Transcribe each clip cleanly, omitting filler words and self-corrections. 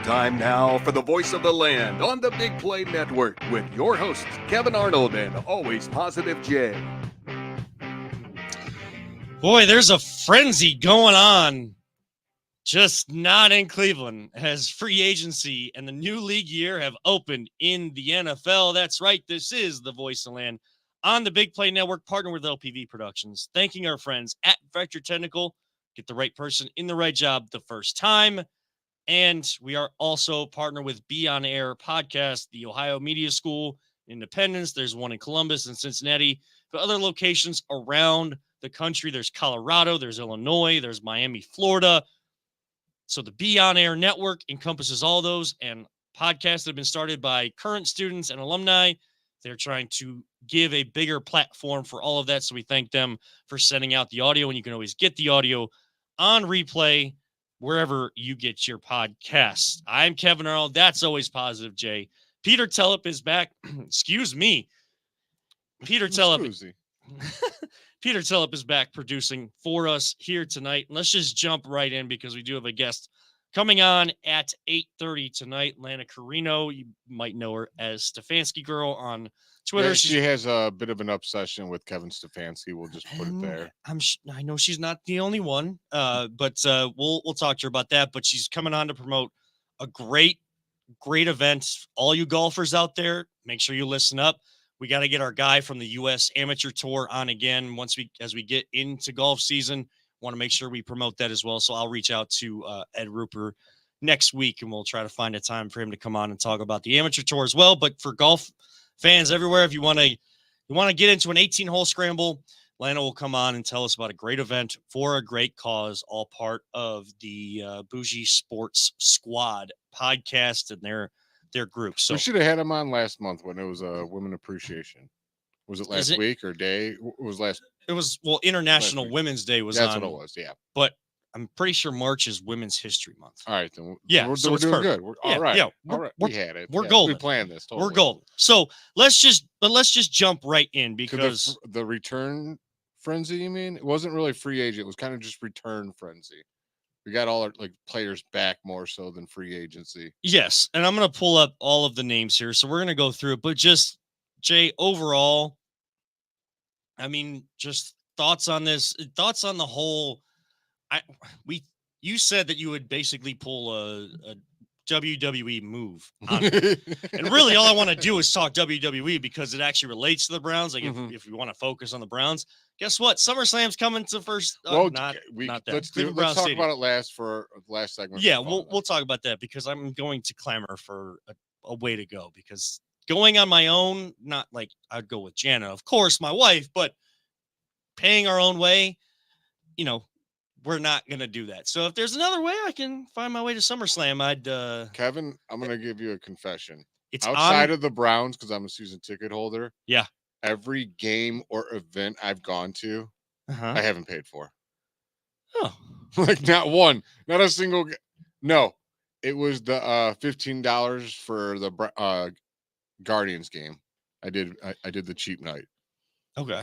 Time now for the voice of the land on the Big Play Network with your hosts, Kevin Arnold and Always Positive Jay. Boy, there's a frenzy going on, just not in Cleveland, as free agency and the new league year have opened in the NFL. That's right. This is the voice of the land on the Big Play Network, partnered with LPV Productions. Thanking our friends at Vector Technical. Get the right person in the right job the first time. And we are also partnered with Be On Air Podcast, the Ohio Media School, Independence. There's one in Columbus and Cincinnati, but other locations around the country. There's Colorado, there's Illinois, there's Miami, Florida. So the Be On Air Network encompasses all those, and podcasts that have been started by current students and alumni. They're trying to give a bigger platform for all of that. So we thank them for sending out the audio, and you can always get the audio on replay wherever you get your podcasts. I'm Kevin Arnold. That's Always Positive Jay. Peter Tellep is back. Excuse me. Peter Tellep is back producing for us here tonight. Let's just jump right in because we do have a guest coming on at 8:30 tonight. Lana Carrino, you might know her as Stefanski Girl on Twitter. Yeah, she has a bit of an obsession with Kevin Stefanski. We'll just put it there. I know she's not the only one, but we'll talk to her about that. But she's coming on to promote a great event. All you golfers out there, make sure you listen up. We got to get our guy from the U.S. Amateur Tour on again as we get into golf season. Want to make sure we promote that as well. So I'll reach out to Ed Rupert next week, and we'll try to find a time for him to come on and talk about the Amateur Tour as well. But for golf fans everywhere, if you want to get into an 18-hole scramble, Lana will come on and tell us about a great event for a great cause, all part of the Bougie Sports Squad podcast and their group. So we should have had him on last month when it was a Women Appreciation. Was it last week or day? It was International Women's Day was That's on. what it was, yeah. But I'm pretty sure March is Women's History Month. All right, then. Yeah, so we're doing good. All right. We had it. We're golden. We planned this. Totally. We're golden. So let's just jump right in because the return frenzy. You mean it wasn't really free agent? It was kind of just return frenzy. We got all our players back more so than free agency. Yes, and I'm gonna pull up all of the names here, so we're gonna go through it. But just Jay, overall, I mean, just thoughts on this. Thoughts on the whole. You said that you would basically pull a WWE move on me. And really all I want to do is talk WWE because it actually relates to the Browns. Like if we want to focus on the Browns, guess what? SummerSlam's coming to first. Not that. Let's talk about it last segment. Yeah, we'll talk about that because I'm going to clamor for a way to go because going on my own, not like I'd go with Jana, of course, my wife, but paying our own way, we're not going to do that. So if there's another way I can find my way to SummerSlam, I'd Kevin, I'm going to give you a confession. It's outside of the Browns, because I'm a season ticket holder. Yeah. Every game or event I've gone to, I haven't paid for. Oh. Not one. Not a single. No. It was the $15 for the Guardians game. I did the cheap night. Okay.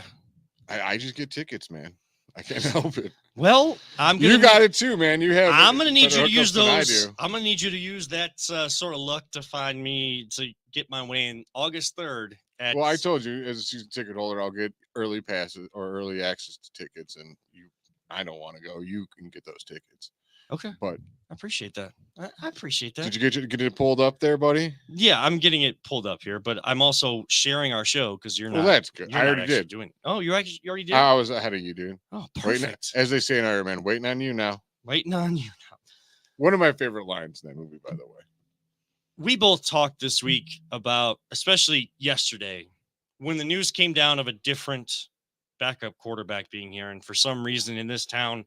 I just get tickets, man. I can't help it. Well, you got it too, man. I'm going to need you to use those. I'm going to need you to use that sort of luck to find me to get my way in August 3rd. Well, I told you as a season ticket holder, I'll get early passes or early access to tickets, and I don't want to go. You can get those tickets. Okay, but I appreciate that. I appreciate that. Did you get it pulled up there, buddy? Yeah, I'm getting it pulled up here, but I'm also sharing our show because you're not. Well, that's good. I already did. You already did. I was ahead of you, dude. Oh, perfect. As they say in Iron Man, waiting on you now. Waiting on you now. One of my favorite lines in that movie, by the way. We both talked this week about, especially yesterday, when the news came down of a different backup quarterback being here, and for some reason in this town,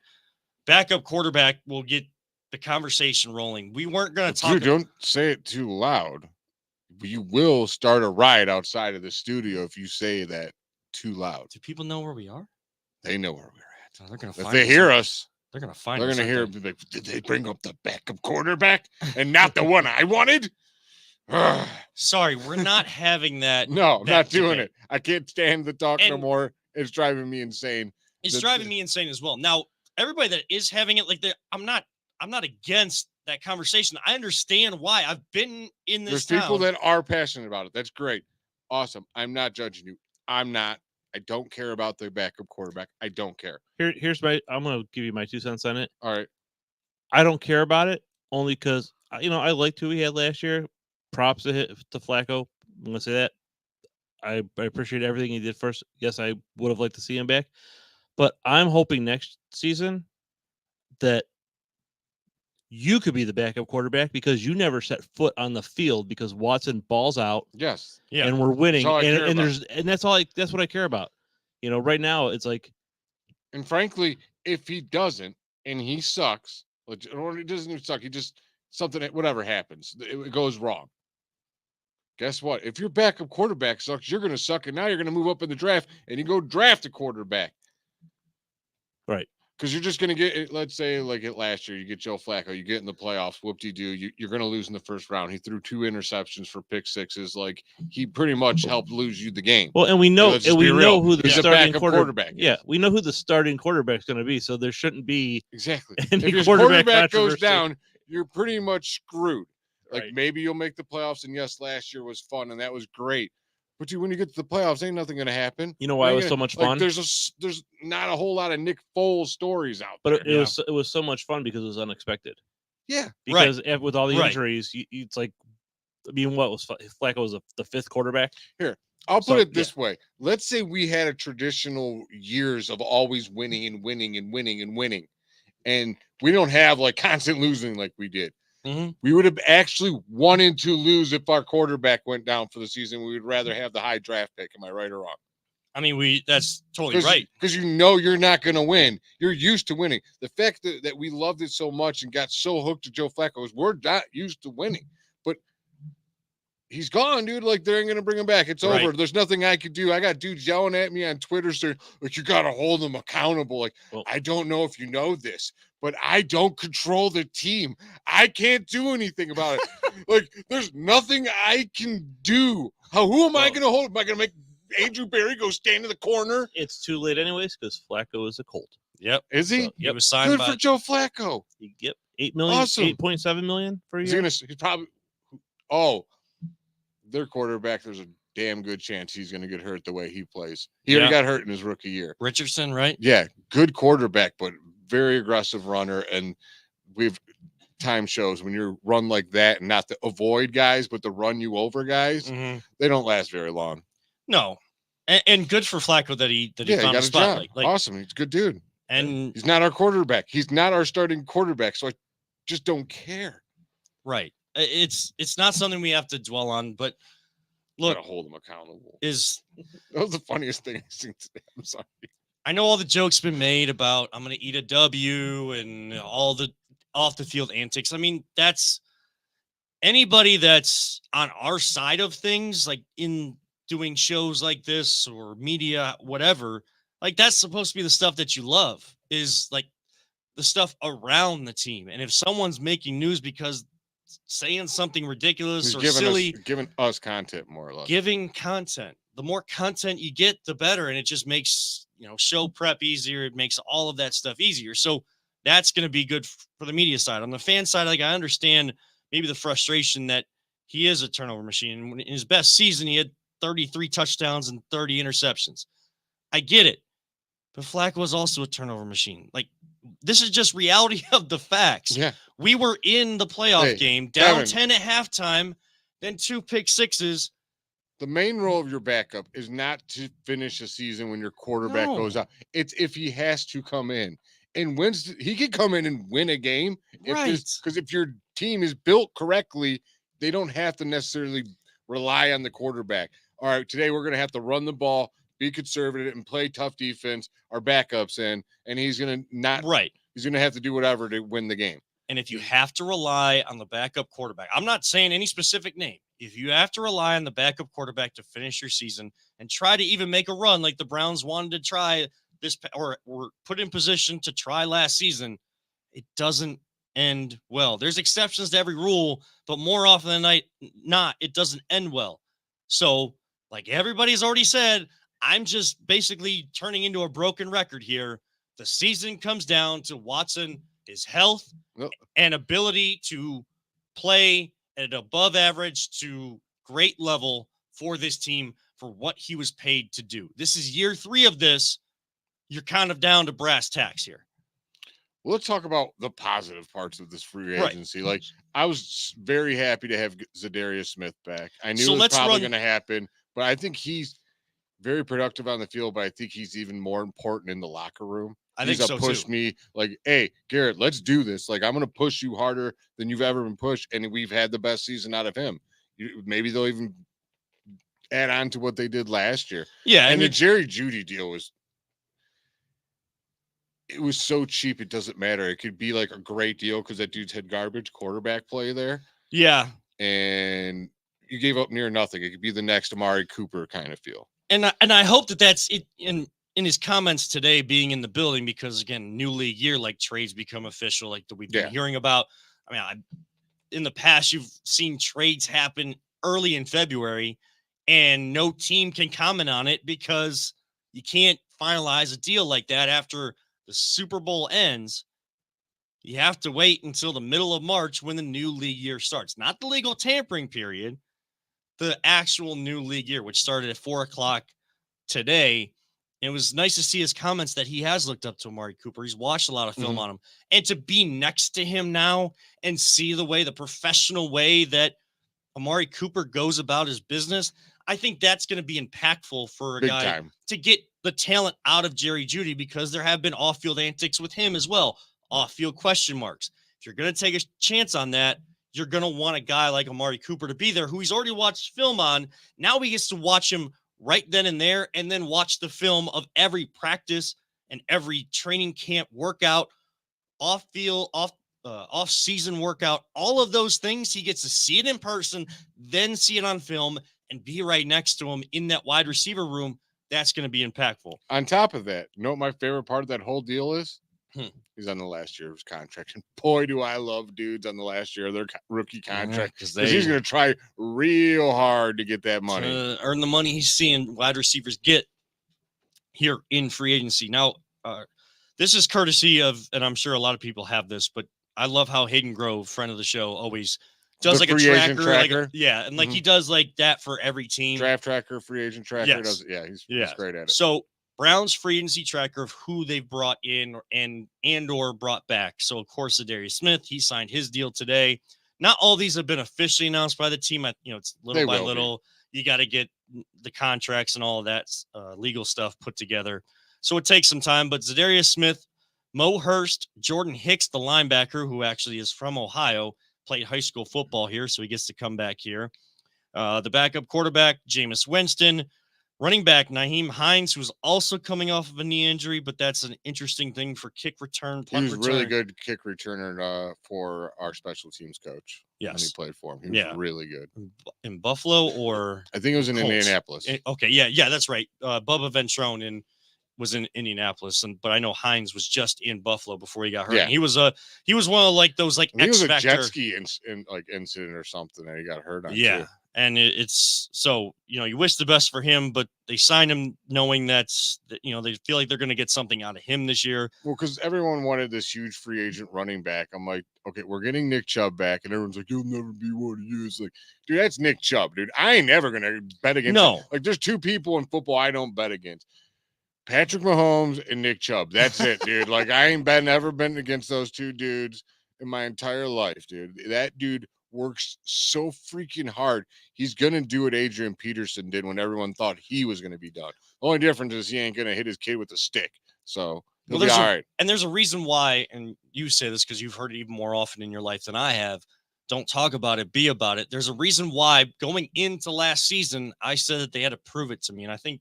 backup quarterback will get the conversation rolling. We weren't going to talk. Dude, don't say it too loud. You will start a riot outside of the studio if you say that too loud. Do people know where we are? They know where we're at. Oh, they're going to find us. If they hear us, they're going to find us. They're going to hear it. Like, did they bring up the backup quarterback and not the one I wanted? Sorry, we're not having that. No, I'm not doing it. I can't stand the talk no more. It's driving me insane. It's driving me insane as well. Now, everybody that is having it, I'm not against that conversation. I understand why. I've been in this There's people town. that are passionate about it. That's great. Awesome. I'm not judging you. I'm not. I don't care about the backup quarterback. I don't care. Here's my. I'm gonna give you my 2 cents on it. All right. I don't care about it only because I liked who he had last year. Props to Flacco. I'm gonna say that. I appreciate everything he did first. Yes, I would have liked to see him back, but I'm hoping next season that you could be the backup quarterback because you never set foot on the field because Watson balls out Yes. Yeah. and we're winning, That's all I care and about. there's and that's all. That's what I care about. Right now it's like, And frankly, if he doesn't and he sucks, or he doesn't even suck, he just something, whatever happens, it goes wrong. Guess what? If your backup quarterback sucks, you're going to suck, and now you're going to move up in the draft and you go draft a quarterback. right. Because you're just going to get, let's say, like it last year, you get Joe Flacco, you get in the playoffs, whoop-de-doo, you're going to lose in the first round. He threw 2 interceptions for pick sixes. Like, he pretty much helped lose you the game. Well, and we know, let's just be real. know who the He's a starting backup quarterback. is. Yeah, we know who the starting quarterback's going to be, so there shouldn't be Exactly. any If your quarterback quarterback goes controversy. down, you're pretty much screwed. Like, Right. maybe you'll make the playoffs, and yes, last year was fun, and that was great. But when you get to the playoffs, ain't nothing going to happen. You know why it was so much fun? There's not a whole lot of Nick Foles stories out there. But it was so much fun because it was unexpected. Yeah. Because with all the Right. injuries, it's like, what was Flacco was the 5th quarterback? I'll put So, it this way. Let's say we had a traditional years of always winning and winning and winning and winning. And we don't have like constant losing like we did. Mm-hmm. We would have actually wanted to lose if our quarterback went down for the season. We would rather have the high draft pick. Am I right or wrong? I mean, that's totally right. Because you're not going to win. You're used to winning. The fact that we loved it so much and got so hooked to Joe Flacco is we're not used to winning. But he's gone, dude. Like, they ain't going to bring him back. It's Right. over. There's nothing I could do. I got dudes yelling at me on Twitter saying, like, you got to hold them accountable. Like, Well- I don't know if you know this, but I don't control the team. I can't do anything about it. Like, there's nothing I can do. Who am I Well- going to hold? Am I going to make Andrew Berry go stand in the corner? It's too late anyways because Flacco is a Colt. Yep. Is he? So, He yep. was signed Good by for Joe Flacco. Yep. 8 million, Awesome. 8.7 million for a He's year. he's probably their quarterback. There's a damn good chance he's gonna get hurt the way he plays. He already Yeah. got hurt in his rookie year. Richardson, right? Yeah, good quarterback, but very aggressive runner. And we've time shows when you run like that and not to avoid guys, but to run you over guys, Mm-hmm. they don't last very long. No, and good for Flacco that he Yeah, he found got a a spot. job. Like, Awesome. He's a good dude. and He's not our quarterback. He's not our starting quarterback. So I just don't care. right, it's not something we have to dwell on. But look, Gotta hold him accountable. is That was the funniest thing I've seen today. I'm sorry. I know all the jokes been made about I'm going to eat a W and all the off the field antics. I mean, that's anybody that's on our side of things, like in doing shows like this or media, whatever, like that's supposed to be the stuff that you love, is like the stuff around the team. And if someone's making news because saying something ridiculous He's or silly, giving us content more or less. giving content, the more content you get, the better. And it just makes, show prep easier. It makes all of that stuff easier. So that's going to be good for the media side. On the fan side, like I understand maybe the frustration that he is a turnover machine. In his best season, he had 33 touchdowns and 30 interceptions. I get it. But Flacco was also a turnover machine. Like, this is just reality of the facts. Yeah. We were in the playoff game, down 10 at halftime, then 2 pick sixes. The main role of your backup is not to finish a season when your quarterback No. goes out. It's if he has to come in and wins. He could come in and win a game. Right. Because if your team is built correctly, they don't have to necessarily rely on the quarterback. All right, today we're going to have to run the ball, be conservative, and play tough defense. Our backup's in, and he's going to not. Right. He's going to have to do whatever to win the game. And if you have to rely on the backup quarterback, I'm not saying any specific name. If you have to rely on the backup quarterback to finish your season and try to even make a run like the Browns wanted to try this, or were put in position to try last season, it doesn't end well. There's exceptions to every rule, but more often than not, it doesn't end well. So, like everybody's already said, I'm just basically turning into a broken record here. The season comes down to Watson is health Well, and ability to play at an above average to great level for this team for what he was paid to do. This is year 3 of this. You're kind of down to brass tacks here. let's talk about the positive parts of this free Right. agency. Like, I was very happy to have Zadarius Smith back. I knew So it was let's probably run- going to happen, but I think he's very productive on the field, but I think he's even more important in the locker room. I He's think so, push too. me like, hey, Garrett, let's do this. Like, I'm going to push you harder than you've ever been pushed. And we've had the best season out of him. Maybe they'll even add on to what they did last year. Yeah, And the Jerry Jeudy deal was so cheap, it doesn't matter. It could be like a great deal because that dude's had garbage quarterback play there. Yeah. And you gave up near nothing. It could be the next Amari Cooper kind of feel. And I hope that's it in his comments today being in the building, because again, new league year, like trades become official, like that we've been hearing about. I mean, in the past, you've seen trades happen early in February and no team can comment on it because you can't finalize a deal like that after the Super Bowl ends. You have to wait until the middle of March when the new league year starts, not the legal tampering period, the actual new league year, which started at 4:00 today. It was nice to see his comments that he has looked up to Amari Cooper. He's watched a lot of film on him, and to be next to him now and see the professional way that Amari Cooper goes about his business, I think that's going to be impactful for a Big guy time. to get the talent out of Jerry Jeudy, because there have been off-field antics with him as well, off-field question marks. If you're going to take a chance on that, you're going to want a guy like Amari Cooper to be there, who he's already watched film on. Now he gets to watch him right then and there, and then watch the film of every practice and every training camp workout, off-field, off-season workout, all of those things. He gets to see it in person, then see it on film, and be right next to him in that wide receiver room. That's going to be impactful. On top of that, you know what my favorite part of that whole deal is? Hmm. He's on the last year of his contract. And boy, do I love dudes on the last year of their rookie contract. Because he's going to try real hard to get that money. To earn the money he's seeing wide receivers get here in free agency. Now, this is courtesy of, and I'm sure a lot of people have this, but I love how Hayden Grove, friend of the show, always does like a tracker. And like he does like that for every team. Draft tracker, free agent tracker. Yes. He's great at it. So Browns free agency tracker of who they've brought in and or brought back. So of course, Zadarius Smith, he signed his deal today. Not all these have been officially announced by the team. It's little by little. You got to get the contracts and all of that legal stuff put together. So it takes some time. But Zadarius Smith, Mo Hurst, Jordan Hicks, the linebacker, who actually is from Ohio, played high school football here, so he gets to come back here. The backup quarterback, Jameis Winston. Running back, Nyheim Hines, who's also coming off of a knee injury, but that's an interesting thing for kick return, punt return. He was really good kick returner for our special teams coach. Yes. When he played for him. He was really good. In Buffalo or? I think it was in Colts. Indianapolis. Okay, yeah, that's right. Bubba Ventrone was in Indianapolis, but I know Hines was just in Buffalo before he got hurt. Yeah. And he was one of like those like X Factor. He was a jet ski incident or something that he got hurt on. Yeah. Too. And it's so, you wish the best for him, but they signed him knowing that they feel like they're going to get something out of him this year. Well, because everyone wanted this huge free agent running back. I'm like, okay, we're getting Nick Chubb back. And everyone's like, you'll never be what he is. Like, dude, that's Nick Chubb, dude. I ain't never going to bet against him. Like, there's two people in football I don't bet against. Patrick Mahomes and Nick Chubb. That's it, dude. Like, I ain't ever been against those two dudes in my entire life, dude. That dude works so freaking hard. He's gonna do what Adrian Peterson did when everyone thought he was gonna be done. The only difference is he ain't gonna hit his kid with a stick. So he'll be all right. And there's a reason why, and you say this because you've heard it even more often in your life than I have. Don't talk about it, be about it. There's a reason why going into last season, I said that they had to prove it to me. And I think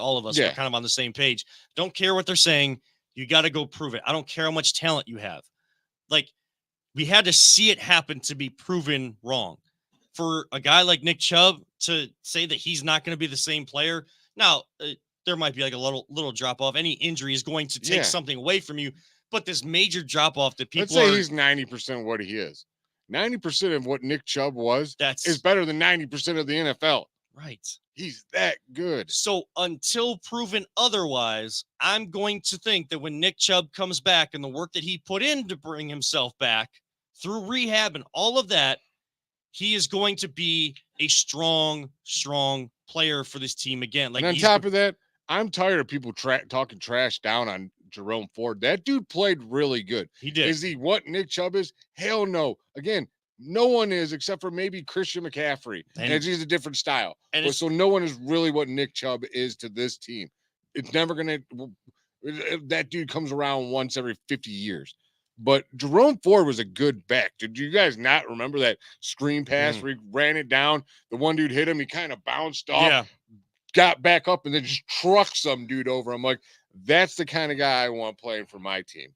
all of us are kind of on the same page. Don't care what they're saying. You got to go prove it. I don't care how much talent you have. Like, we had to see it happen to be proven wrong. For a guy like Nick Chubb to say that he's not going to be the same player. Now, there might be like a little drop off. Any injury is going to take something away from you. But this major drop off that people Let's say he's 90% what he is. 90% of what Nick Chubb was is better than 90% of the NFL. Right. He's that good. So until proven otherwise, I'm going to think that when Nick Chubb comes back and the work that he put in to bring himself back through rehab and all of that, he is going to be a strong player for this team again. Like, and on top of that, I'm tired of people talking trash down on Jerome Ford. That dude played really good. He did. Is he what Nick Chubb is? Hell no. Again, no one is except for maybe Christian McCaffrey. And he's a different style. So no one is really what Nick Chubb is to this team. It's never going to – that dude comes around once every 50 years. But Jerome Ford was a good back. Did you guys not remember that screen pass where he ran it down? The one dude hit him. He kind of bounced off, got back up, and then just trucked some dude over. I'm like, that's the kind of guy I want playing for my team.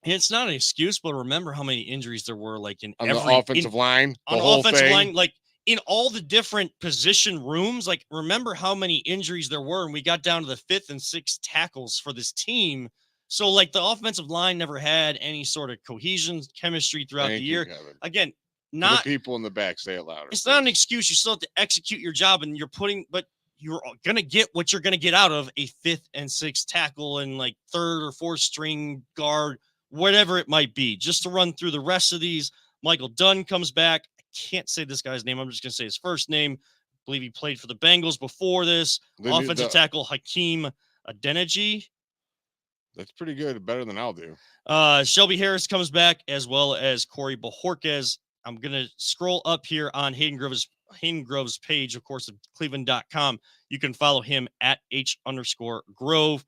It's not an excuse, but remember how many injuries there were, like on the offensive line, on the offensive line, like in all the different position rooms. Like, remember how many injuries there were, and we got down to the 5th and 6th tackles for this team. So, like, the offensive line never had any sort of cohesion, chemistry throughout the year. Kevin. Again, not the people in the back. Say it louder. It's not an excuse. You still have to execute your job, and you're going to get what you're going to get out of a 5th and 6th tackle and like 3rd or 4th string guard, whatever it might be. Just to run through the rest of these, Michael Dunn comes back. I can't say this guy's name. I'm just going to say his first name. I believe he played for the Bengals before this. Offensive tackle Hakeem Adeniji. That's pretty good. Better than I'll do. Shelby Harris comes back, as well as Corey Bojorquez. I'm going to scroll up here on Hayden Grove's page, of course, at cleveland.com. You can follow him at H_Grove.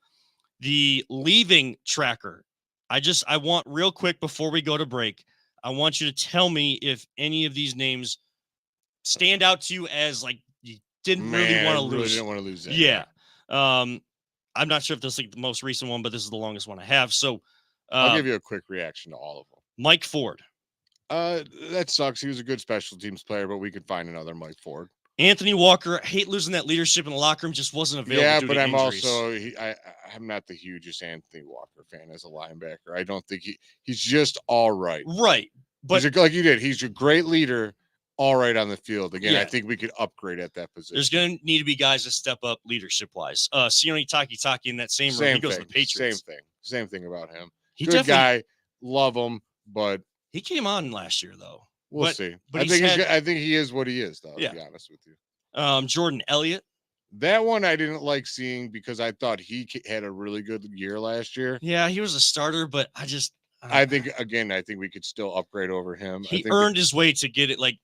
The leaving tracker. I want real quick before we go to break, I want you to tell me if any of these names stand out to you as like you didn't really want to lose. Really didn't want to lose that. Yeah. I'm not sure if this is like the most recent one, but this is the longest one I have. So I'll give you a quick reaction to all of them. Mike Ford. That sucks. He was a good special teams player, but we could find another Mike Ford. Anthony Walker, I hate losing that leadership in the locker room, just wasn't available. Yeah, due but to I'm injuries. also I'm not the hugest Anthony Walker fan as a linebacker. I don't think he's just all right. Right. But like you did, he's a great leader, all right on the field. Again, I think we could upgrade at that position. There's going to need to be guys that step up leadership wise. Sione Takitaki in that same room. He goes to the Patriots. Same thing about him. He good guy, love him, but he came on last year though. We'll see. But I think he is what he is, though. To be honest with you. Jordan Elliott. That one I didn't like seeing because I thought he had a really good year last year. Yeah, he was a starter, but I think we could still upgrade over him. He earned his way to get it like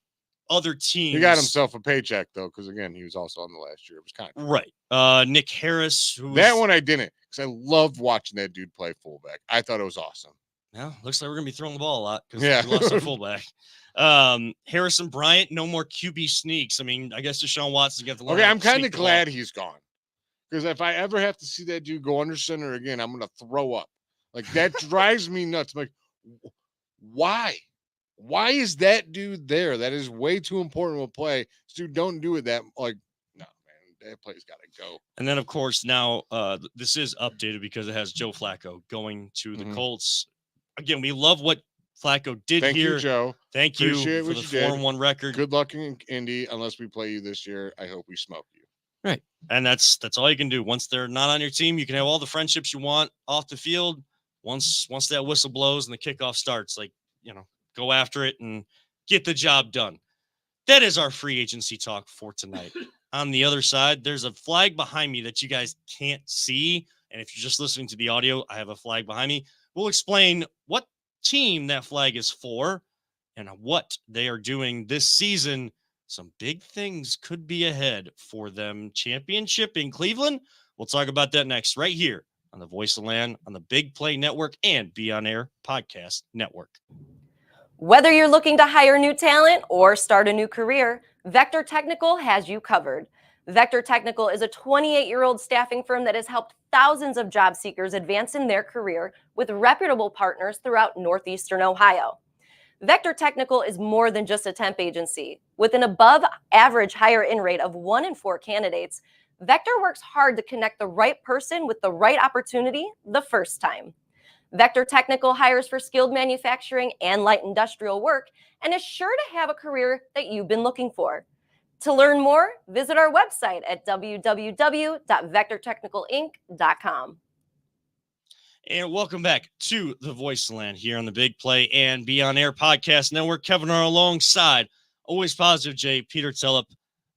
other teams. He got himself a paycheck though, because again, he was also on the last year. It was kind of right. Nick Harris, that one I didn't, because I loved watching that dude play fullback. I thought it was awesome. Yeah, looks like we're gonna be throwing the ball a lot because we lost our fullback. Harrison Bryant, no more QB sneaks. I mean, I guess Deshaun Watson got the okay. I'm kind of glad he's gone, because if I ever have to see that dude go under center again, I'm gonna throw up. Like, that drives me nuts. I'm like, why? Why is that dude there? That is way too important of a play. This dude don't do it that like. No, man, that play's got to go. And then, of course, now this is updated because it has Joe Flacco going to the Colts. Again, we love what Flacco did Thank here. You, Joe. Thank you for the 4-1 record. Good luck in Indy. Unless we play you this year, I hope we smoke you. Right. And that's all you can do. Once they're not on your team, you can have all the friendships you want off the field. Once that whistle blows and the kickoff starts, go after it and get the job done. That is our free agency talk for tonight. On the other side, there's a flag behind me that you guys can't see. And if you're just listening to the audio, I have a flag behind me. We'll explain what team that flag is for and what they are doing this season. Some big things could be ahead for them. Championship in Cleveland. We'll talk about that next, right here on the Voice of Land, on the Big Play Network, and Be On Air Podcast Network. Whether you're looking to hire new talent or start a new career, Vector Technical has you covered. Vector Technical is a 28-year-old staffing firm that has helped thousands of job seekers advance in their career with reputable partners throughout Northeastern Ohio. Vector Technical is more than just a temp agency. With an above-average hire-in rate of 1 in 4 candidates, Vector works hard to connect the right person with the right opportunity the first time. Vector Technical hires for skilled manufacturing and light industrial work and is sure to have a career that you've been looking for. To learn more, visit our website at www.vectortechnicalinc.com. And welcome back to the Voice of the Land here on the Big Play and Be On Air Podcast Network. Kevin are alongside Always Positive Jay, Peter Tellup.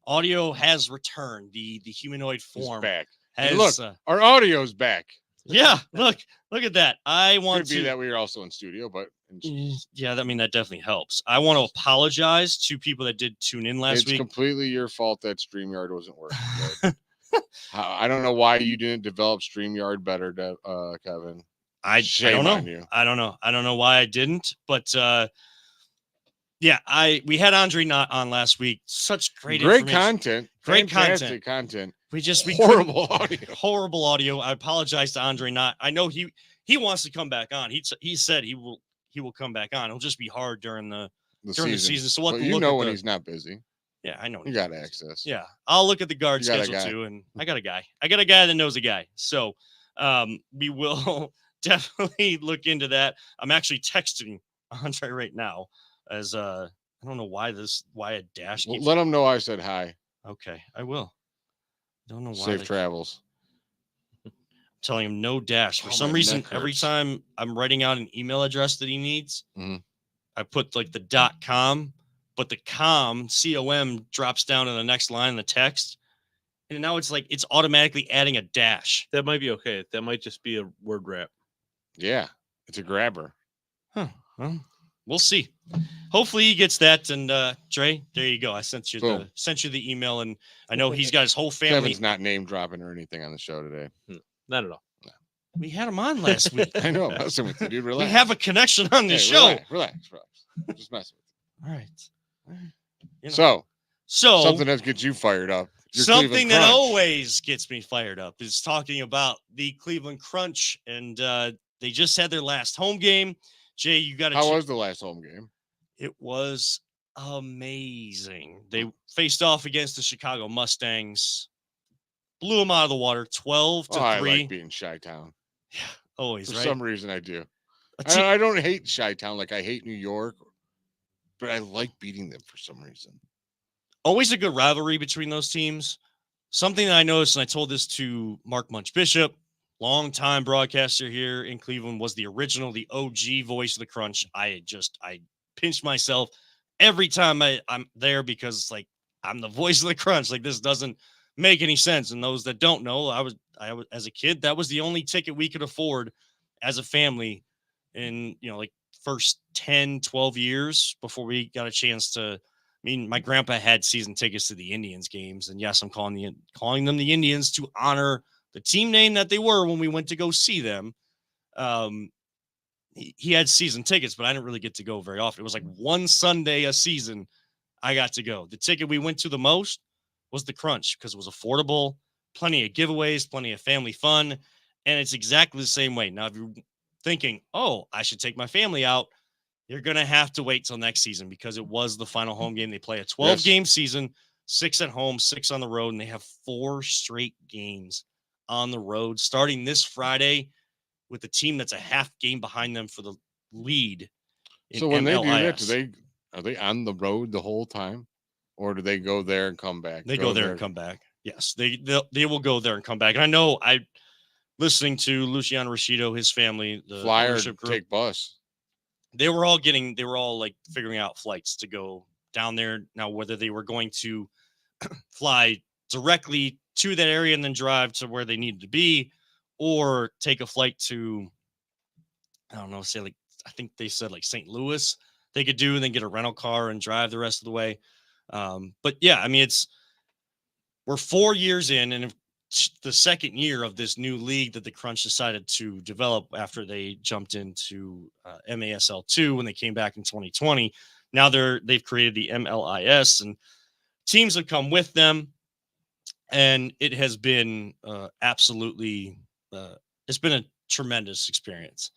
Audio has returned. The humanoid form back. has. And look, our audio's back. Yeah, look at that. I want Could be that we are also in studio, but yeah, I mean that definitely helps. I want to apologize to people that did tune in last week. It's completely your fault that StreamYard wasn't working. I don't know why you didn't develop StreamYard better, Kevin. I don't know. I don't know why I didn't, but yeah, we had Andre Knott on last week. Such great content. Great content. We horrible audio. Horrible audio. I apologize to Andre Knott. I know he wants to come back on. He said he will come back on. It'll just be hard during the season. So when he's not busy. Yeah, I know. You got access. Yeah, I'll look at the guard schedule too, and I got a guy. That knows a guy. So we will definitely look into that. I'm actually texting Andre right now, as I don't know why a dash. Well, let him know I said hi. Okay, I will. Don't know why. Safe travels. I'm telling him no dash. For some reason, every time I'm writing out an email address that he needs, I put like the .com. But the com drops down in the next line in the text. And now it's like it's automatically adding a dash. That might be okay. That might just be a word wrap. Yeah, it's a grabber. Huh. Well, we'll see. Hopefully he gets that. And Dre, there you go. I sent you the email, and I know he's got his whole family. Kevin's not name dropping or anything on the show today. Not at all. No. We had him on last week. I know. I'm messing with you, dude. Relax. We have a connection on the show. Relax. Just messing with you. All right. You know. So something that gets you fired up. Something that always gets me fired up is talking about the Cleveland Crunch, and they just had their last home game. Jay, you got to. How was the last home game? It was amazing. They faced off against the Chicago Mustangs, blew them out of the water, 12-3. I like being Chi-Town. Yeah, always. For right? some reason, I do. I don't hate Chi-Town like I hate New York. But I like beating them for some reason. Always a good rivalry between those teams. Something that I noticed, and I told this to Mark Munch Bishop, longtime broadcaster here in Cleveland, was the OG voice of the Crunch. I pinch myself every time I'm there because like I'm the voice of the Crunch. Like this doesn't make any sense. And those that don't know, I was as a kid, that was the only ticket we could afford as a family in, like first 10, 12 years before we got a chance to. My grandpa had season tickets to the Indians games, and yes, I'm calling them the Indians to honor the team name that they were when we went to go see them. He had season tickets, but I didn't really get to go very often. It was like one Sunday a season I got to go. The ticket we went to the most was the Crunch because it was affordable, plenty of giveaways, plenty of family fun, and it's exactly the same way. Now, if you're thinking, oh, I should take my family out, you're going to have to wait till next season because it was the final home game. They play a 12-game season, 6 at home, 6 on the road, and they have 4 straight games on the road starting this Friday with a team that's a half game behind them for the lead. So when they do that, are they on the road the whole time, or do they go there and come back? They go there and come back. Yes, they will go there and come back. And I know listening to Luciano Rashido, his family, the Flyer group, take bus. They were all like figuring out flights to go down there. Now, whether they were going to fly directly to that area and then drive to where they needed to be, or take a flight to, I don't know, I think they said like St. Louis they could do, and then get a rental car and drive the rest of the way. But yeah, we're 4 years in, and the second year of this new league that the Crunch decided to develop after they jumped into MASL2 when they came back in 2020. Now they've created the MLIS, and teams have come with them, and it has been absolutely it's been a tremendous experience.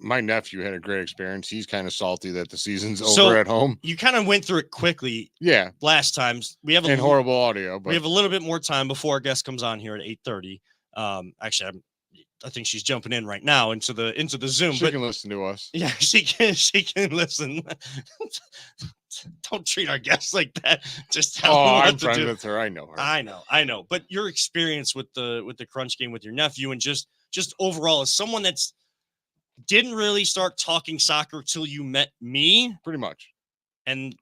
My nephew had a great experience. He's kind of salty that the season's over at home. You kind of went through it quickly. Yeah. Last times we have horrible audio, but we have a little bit more time before our guest comes on here at 8:30. Actually, I think she's jumping in right now into the Zoom. She but can listen to us. yeah, she can listen. Don't treat our guests like that. Just tell them what I'm to friends do. with her. I know her. I know. But your experience with the crunch game with your nephew and just overall as someone that's didn't really start talking soccer till you met me, Pretty much. and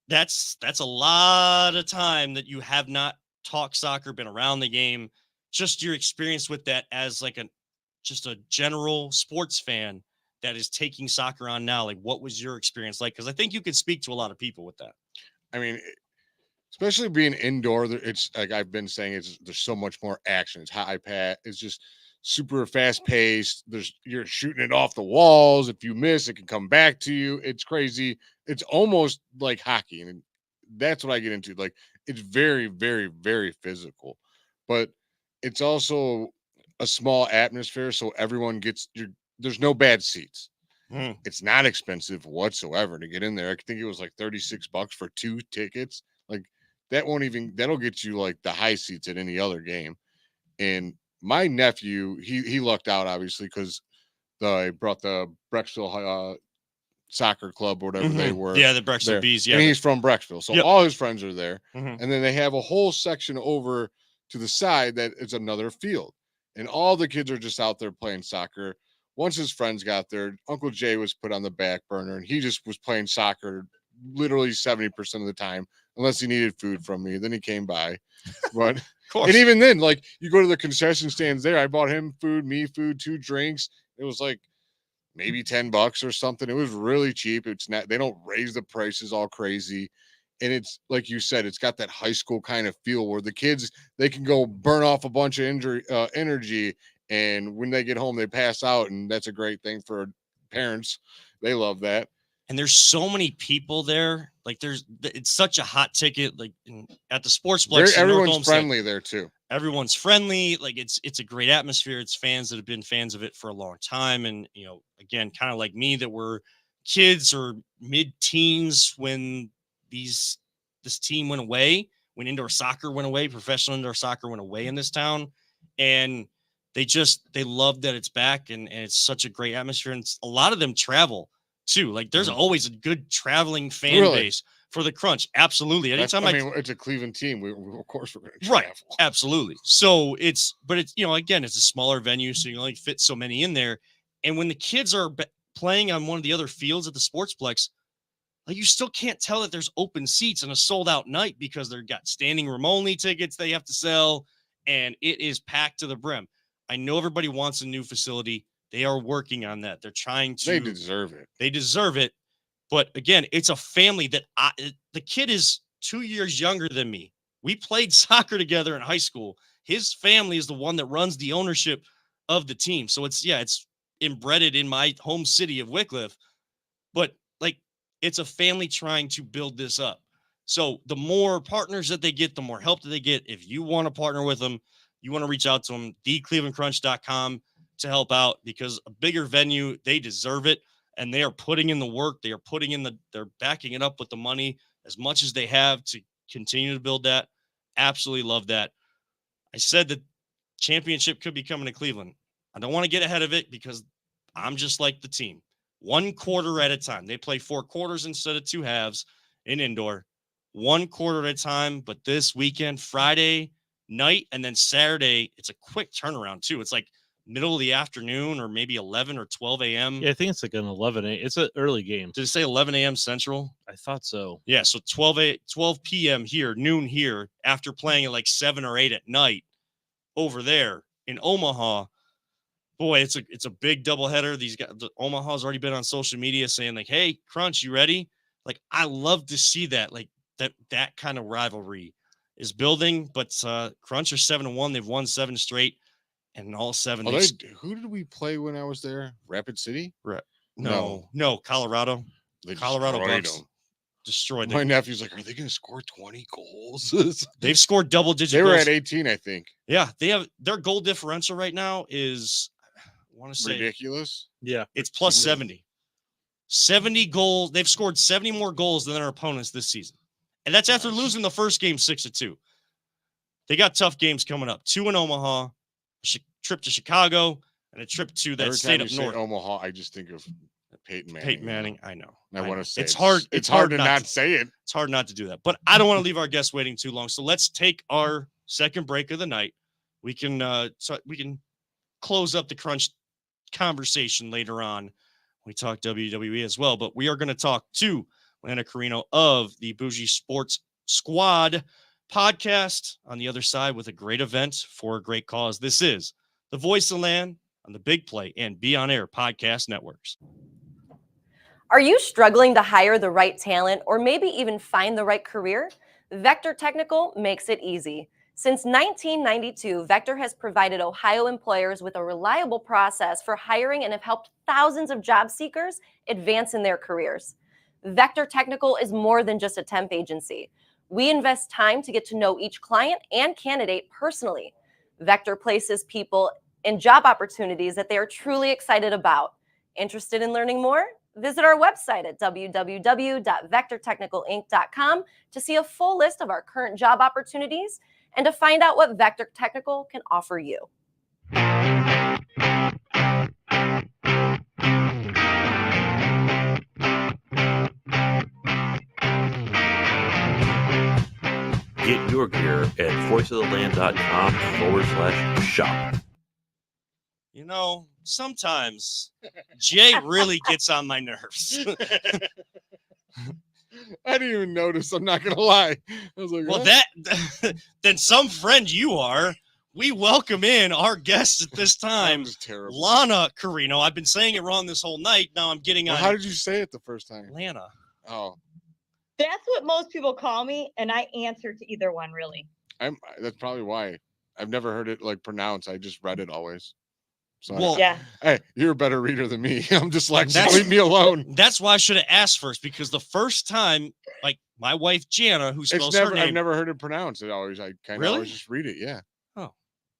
that's a lot of time that you have not talked soccer, been around the game. Just your experience with that as like just a general sports fan that is taking soccer on now. Like, what was your experience like? Because I think you could speak to a lot of people with that. I mean, especially being indoor, it's like I've been saying, there's so much more action. It's high pass. It's just super fast paced. You're shooting it off the walls. If you miss, it can come back to you. It's crazy. It's almost like hockey, and that's what I get into. Like, it's very, very, very physical, but it's also a small atmosphere, so everyone gets there's no bad seats. It's not expensive whatsoever to get in there. I think it was like $36 for 2 tickets. Like, that'll get you like the high seats at any other game. And my nephew, he lucked out obviously because they brought the Brecksville soccer club or whatever they were. Yeah, the Brecksville Bees. Yeah, and he's from Brecksville, so Yep. all his friends are there. Mhm. And then they have a whole section over to the side that is another field, and all the kids are just out there playing soccer. Once his friends got there, Uncle Jay was put on the back burner, and he just was playing soccer literally 70% of the time, unless he needed food from me. Then he came by. But of course. and even then, like, you go to the concession stands there, I bought him food, me food, 2 drinks. It was like maybe $10 or something. It was really cheap. It's not, they don't raise the prices all crazy. And it's like you said, it's got that high school kind of feel where the kids, they can go burn off a bunch of energy. And when they get home, they pass out. And that's a great thing for parents. They love that. And there's so many people there. Like, it's such a hot ticket. Like, at the Sportsplex, Everyone's friendly there too. Everyone's friendly. Like, it's a great atmosphere. It's fans that have been fans of it for a long time. And, again, kind of like me, that were kids or mid-teens when this team went away, when indoor soccer went away, professional indoor soccer went away in this town. And they love that it's back, and it's such a great atmosphere. And a lot of them travel too. Like, there's always a good traveling fan base for the Crunch. Absolutely. Anytime it's a Cleveland team. Of course we're going to travel. Right. Absolutely. So it's again, it's a smaller venue, so you can only fit so many in there. And when the kids are playing on one of the other fields at the Sportsplex, like, you still can't tell that there's open seats on a sold out night because they've got standing room only tickets they have to sell, and it is packed to the brim. I know everybody wants a new facility. They are working on that. They're trying to. They deserve it. They deserve it. But again, it's a family that the kid is 2 years younger than me. We played soccer together in high school. His family is the one that runs the ownership of the team. So it's embedded in my home city of Wickliffe. But like, it's a family trying to build this up. So the more partners that they get, the more help that they get. If you want to partner with them, you want to reach out to them, theclevelandcrunch.com to help out, because a bigger venue, they deserve it. And they are putting in the work. They are they're backing it up with the money as much as they have to continue to build that. Absolutely love that. I said that championship could be coming to Cleveland. I don't want to get ahead of it because I'm just like the team. 1 quarter at a time. They play 4 quarters instead of 2 halves in indoor. 1 quarter at a time. But this weekend, Friday night, and then Saturday, it's a quick turnaround too. It's like middle of the afternoon, or maybe 11 or 12 a.m. Yeah, I think it's like an 11 a.m. It's an early game. Did it say 11 a.m. Central? I thought so. Yeah, so 12 p.m. here, noon here, after playing at like 7 or 8 at night over there in Omaha. Boy, it's a big doubleheader. These guys, Omaha's already been on social media saying like, "Hey, Crunch, you ready?" Like, I love to see that. Like, that kind of rivalry is building. But Crunch are 7-1. They've won 7 straight. And all 7. Who did we play when I was there? Rapid City? No, Colorado. Colorado Bucks destroyed them. My nephew's like, are they going to score 20 goals? They've scored double-digit They goals. were at 18, I think. Yeah, they have their goal differential right now is, I want to say, ridiculous. Yeah, it's plus 70. 70 goals. They've scored 70 more goals than their opponents this season. And that's after losing the first game 6-2. They got tough games coming up. 2 in Omaha, trip to Chicago, and a trip to that Every state time up you say north. Omaha, I just think of Peyton Manning. Peyton Manning, I know. I want know. to say it's hard. It's hard to not say it. It's hard not to do that. But I don't want to leave our guests waiting too long. So let's take our second break of the night. We can close up the crunch conversation later on. We talk WWE as well, but we are going to talk to Lana Carrino of the Bougie Sports Squad podcast on the other side with a great event for a great cause. This is the Voice of Land on the Big Play and Be On Air podcast networks. Are you struggling to hire the right talent or maybe even find the right career? Vector Technical makes it easy. Since 1992, Vector has provided Ohio employers with a reliable process for hiring and have helped thousands of job seekers advance in their careers. Vector Technical is more than just a temp agency. We invest time to get to know each client and candidate personally. Vector places people in job opportunities that they are truly excited about. Interested in learning more? Visit our website at www.vectortechnicalinc.com to see a full list of our current job opportunities and to find out what Vector Technical can offer you. Get your gear at voiceoftheland.com/shop. You know, sometimes Jay really gets on my nerves. I didn't even notice. I'm not gonna lie. I was like, Well, what? then some friend you are. We welcome in our guest at this That time, was terrible. Lana Carrino. I've been saying it wrong this whole night. Now I'm getting Well, on. how did you say it the first time? Lana? Oh, That's what most people call me, and I answer to either one, really. that's probably why. I've never heard it like pronounced. I just read it always. So Well, Yeah. hey, you're a better reader than me. I'm dyslexic. That's- Leave me alone. That's why I should have asked first, because the first time, like my wife Jana, who spells her I've name. never heard it pronounced. I kind of Really? always just read it. Yeah.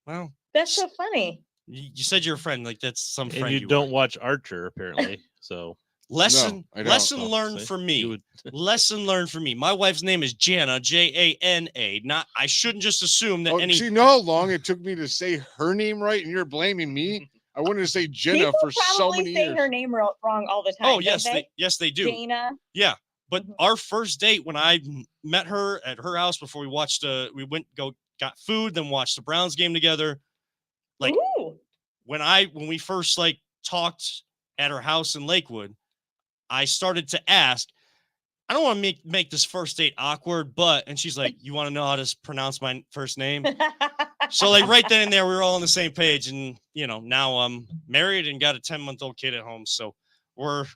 Well, That's so funny. you said you're a friend. Like that's some friend. And you don't watch Archer, apparently. So Lesson No, I don't. lesson Oh, learned see, for me. you would- Lesson learned for me. My wife's name is Jana, Jana. Not. I shouldn't just assume that Oh, any. see, you know how long it took me to say her name right, and you're blaming me? I wanted to say Jenna People for so probably many say years. her name wrong all the time. Oh don't yes, they? they do. Jana. Yeah, but Mhm. our first date when I met her at her house before we watched, we got food, then watched the Browns game together. Like Ooh. when we first like talked at her house in Lakewood, I started to ask. I don't want to make this first date awkward, and she's like, "You want to know how to pronounce my first name?" So like right then and there, we were all on the same page, and now I'm married and got a 10-month-old kid at home. So we're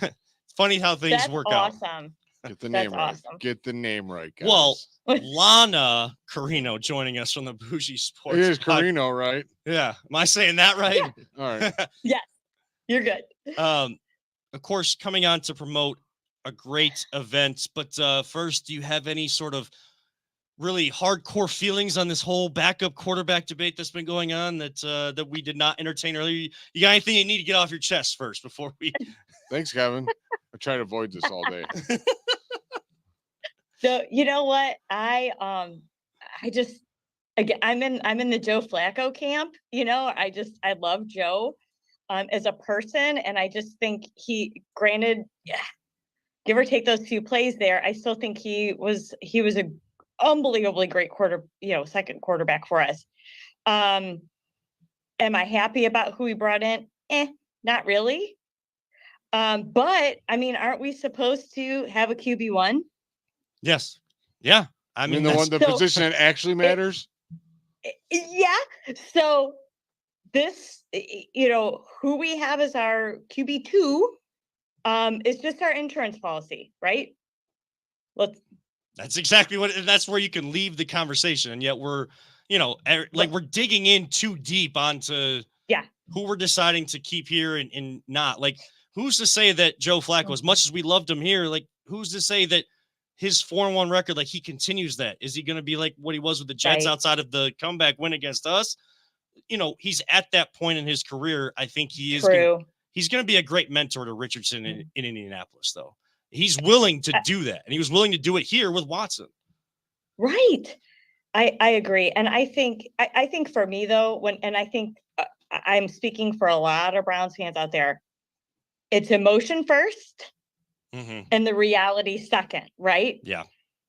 it's funny how things That's work out. awesome. Get the That's name right. awesome. Get the name right, guys. Well, Lana Carrino joining us from the Bougie Sports. it is Pod- Carino, right? Yeah, am I saying that right? Yeah. All right. You're good. Of course, coming on to promote a great event. But first, do you have any sort of really hardcore feelings on this whole backup quarterback debate that's been going on that we did not entertain earlier? You got anything you need to get off your chest first before we? Thanks, Kevin. I try to avoid this all day. So you know what? I just again I'm in the Joe Flacco camp. I love Joe as a person, and I just think granted, give or take those few plays there, I still think he was a unbelievably great second quarterback for us. Am I happy about who he brought in? Not really. But I mean, aren't we supposed to have a QB1? Yes. Yeah. I mean, the So- position that actually matters. Yeah. So this, who we have as our QB2, is just our insurance policy, right? That's exactly and that's where you can leave the conversation. And yet we're, we're digging in too deep onto who we're deciding to keep here and not. Like, who's to say that Joe Flacco, as much as we loved him here, like, who's to say that his 4-1 record, like, he continues that? Is he going to be like what he was with the Jets Right. outside of the comeback win against us? He's at that point in his career. I think he is. He's going to be a great mentor to Richardson in Indianapolis, though. He's willing to do that, and he was willing to do it here with Watson. Right. I agree. And I think for me though, I think I'm speaking for a lot of Browns fans out there. It's emotion first and the reality second, right? Yeah.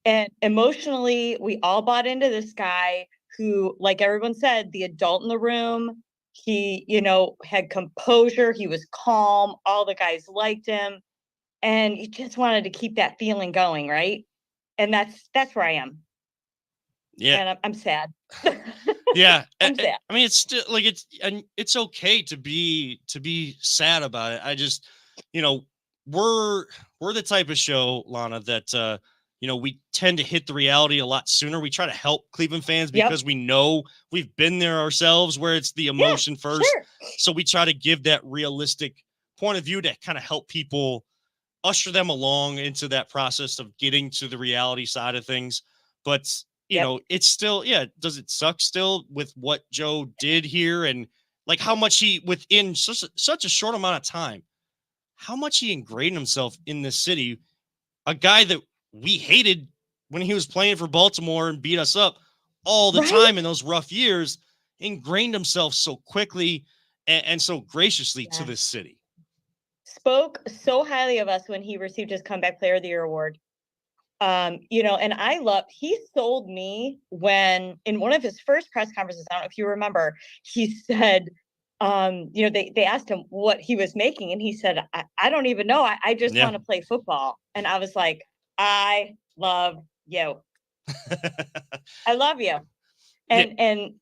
And emotionally, we all bought into this guy who, like everyone said, the adult in the room, he, had composure. He was calm. All the guys liked him. And you just wanted to keep that feeling going, right? And that's where I am. Yeah. And I'm sad. Yeah. I'm sad. I mean, it's still like it's okay to be sad about it. I just, we're the type of show, Lana, that we tend to hit the reality a lot sooner. We try to help Cleveland fans because we know we've been there ourselves, where it's the emotion first. Sure. So we try to give that realistic point of view to kind of help people, usher them along into that process of getting to the reality side of things. But it's still, does it suck still with what Joe did here, and like how much he, within such a short amount of time, how much he ingrained himself in this city, a guy that we hated when he was playing for Baltimore and beat us up all the time in those rough years, ingrained himself so quickly and so graciously to this city. Spoke so highly of us when he received his Comeback Player of the Year award. And he sold me when in one of his first press conferences, I don't know if you remember, he said, they asked him what he was making, and he said, I don't even know. I just want to play football. And I was like, I love you. I love you. And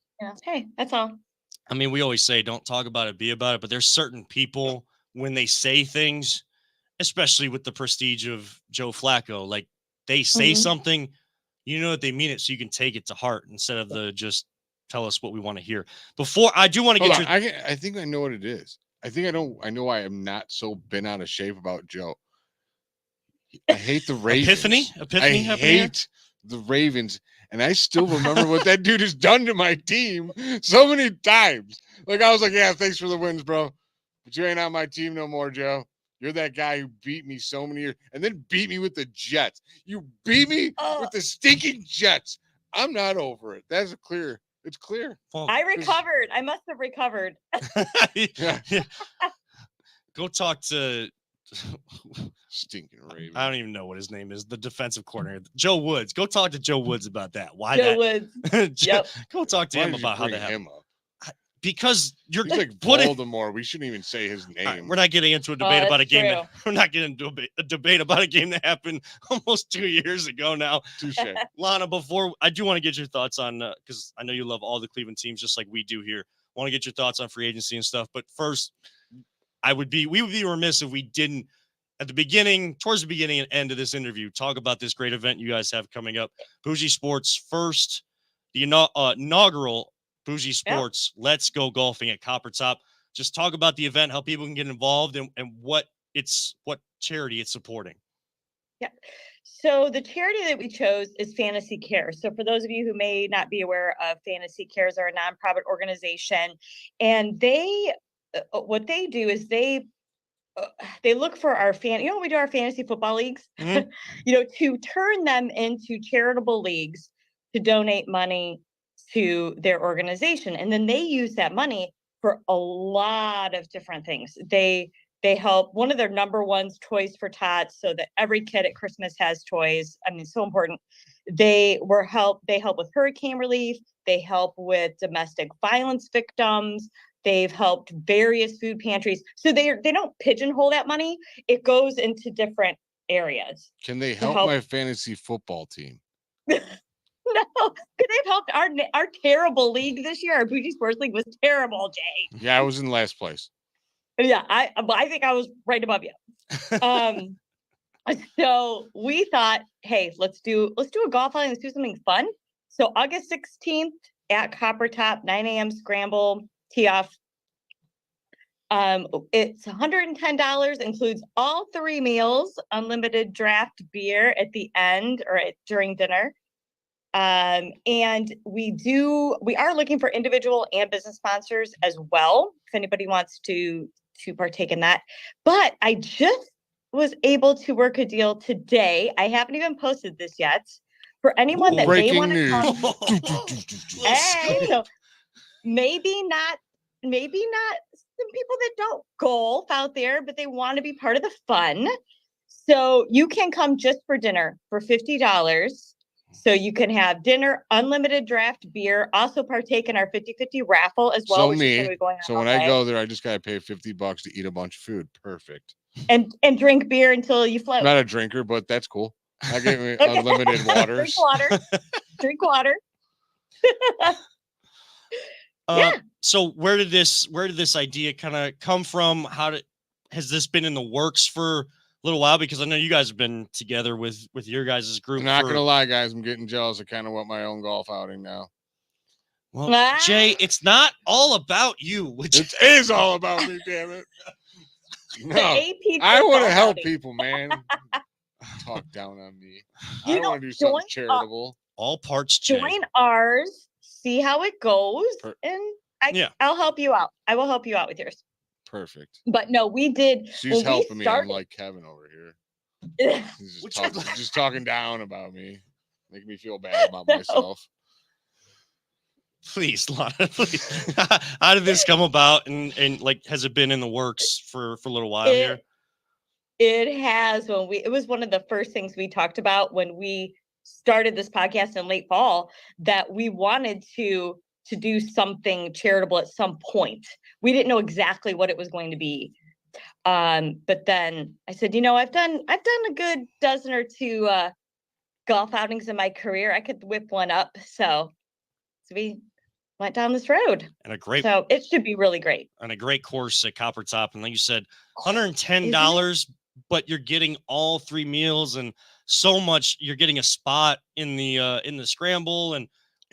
hey, that's all. I mean, we always say, don't talk about it, be about it. But there's certain people, when they say things, especially with the prestige of Joe Flacco, like they say something, that they mean it, so you can take it to heart instead of the just tell us what we want to hear. Before I do want to get I think I know what it is. I know I am not so bent out of shape about Joe. I hate the Ravens. Epiphany I hate the Ravens. And I still remember what that dude has done to my team so many times. Like, I was like, yeah, thanks for the wins, bro. But you ain't on my team no more, Joe. You're that guy who beat me so many years and then beat me with the Jets. You beat me with the stinking Jets. I'm not over it. It's clear. I recovered. I must have recovered. Yeah. Go talk to stinking Raven. I don't even know what his name is. The defensive coordinator, Joe Woods. Go talk to Joe Woods about that. Why Joe Woods? Go talk to him about how that happened. Because he's like Voldemort. We shouldn't even say his name. We're not getting into a debate about a game. We're not getting into a debate about a game that happened almost 2 years ago now. Touche. Lana, before I do want to get your thoughts on, because I know you love all the Cleveland teams just like we do here. I want to get your thoughts on free agency and stuff. But first, we would be remiss if we didn't, towards the beginning and end of this interview, talk about this great event you guys have coming up. Bougie Sports the inaugural Bougie Sports Let's Go Golfing at Copper Top. Just talk about the event, how people can get involved, and what charity it's supporting. Yeah. So the charity that we chose is Fantasy Cares. So for those of you who may not be aware of Fantasy Cares, are a nonprofit organization, and what they do is they look for our we do our fantasy football leagues, to turn them into charitable leagues to donate money to their organization. And then they use that money for a lot of different things. They help, one of their number one's Toys for Tots, so that every kid at Christmas has toys. I mean, so important. They help with hurricane relief. They help with domestic violence victims. They've helped various food pantries. So they don't pigeonhole that money. It goes into different areas. Can they help my fantasy football team? No, because they've helped our terrible league this year. Our Bougie Sports League was terrible, Jay. Yeah, I was in last place. Yeah, I think I was right above you. So we thought, hey, let's do a golf outing. Let's do something fun. So August 16th at Copper Top, 9 a.m. scramble, tee off. It's $110, includes all 3 meals, unlimited draft beer at the end or during dinner. And we are looking for individual and business sponsors as well, if anybody wants to partake in that. But I just was able to work a deal today. I haven't even posted this yet. For anyone that may want to come, hey, so maybe not maybe not some people that don't golf out there, but they want to be part of the fun. So you can come just for dinner for $50. So you can have dinner, unlimited draft beer, also partake in our 50-50 raffle as well. So which is me. gonna be going on So all when I day. go there, I just gotta pay $50 to eat a bunch of food. Perfect. And drink beer until you float. I'm not a drinker, but that's cool. I get me Okay. unlimited waters. Drink water. Drink water. Yeah. So where did this idea kind of come from? Has this been in the works for a little while? Because I know you guys have been together with your guys' group. I'm not gonna lie, guys. I'm getting jealous. I kind of want my own golf outing now. Well, Jay, it's not all about you. It is all about me, damn it. No, AP I want to golf help outing. people, man. Talk down on me. You I know, want to do something join- charitable. All parts Jay. Join ours, see how it goes, and I'll help you out. I will help you out with yours. Perfect. But no, we did. She's helping me, unlike Kevin over here. He's just talking down about me, making me feel bad about myself. Please, Lana, please. How did this come about? And like, has it been in the works for a little while here? It has. It was one of the first things we talked about when we started this podcast in late fall, that we wanted to do something charitable at some point. We didn't know exactly what it was going to be. But then I said, I've done a good dozen or two golf outings in my career. I could whip one up. So we went down this road. So it should be really great. And a great course at Copper Top. And like you said, $110, but you're getting all 3 meals and so much. You're getting a spot in the scramble and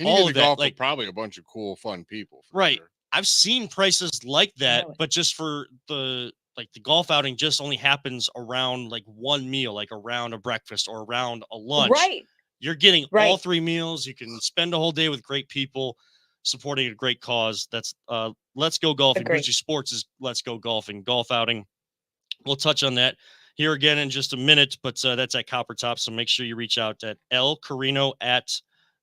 all of that. Golf like with probably a bunch of cool, fun people. Right. Sure. I've seen prices like that, but just for the golf outing just only happens around like one meal, like around a breakfast or around a lunch. Right. You're getting all 3 meals. You can spend a whole day with great people supporting a great cause. That's Let's Go Golfing. Bougie Sports is Let's Go Golfing golf outing. We'll touch on that here again in just a minute, but that's at Copper Top. So make sure you reach out at L Carrino at,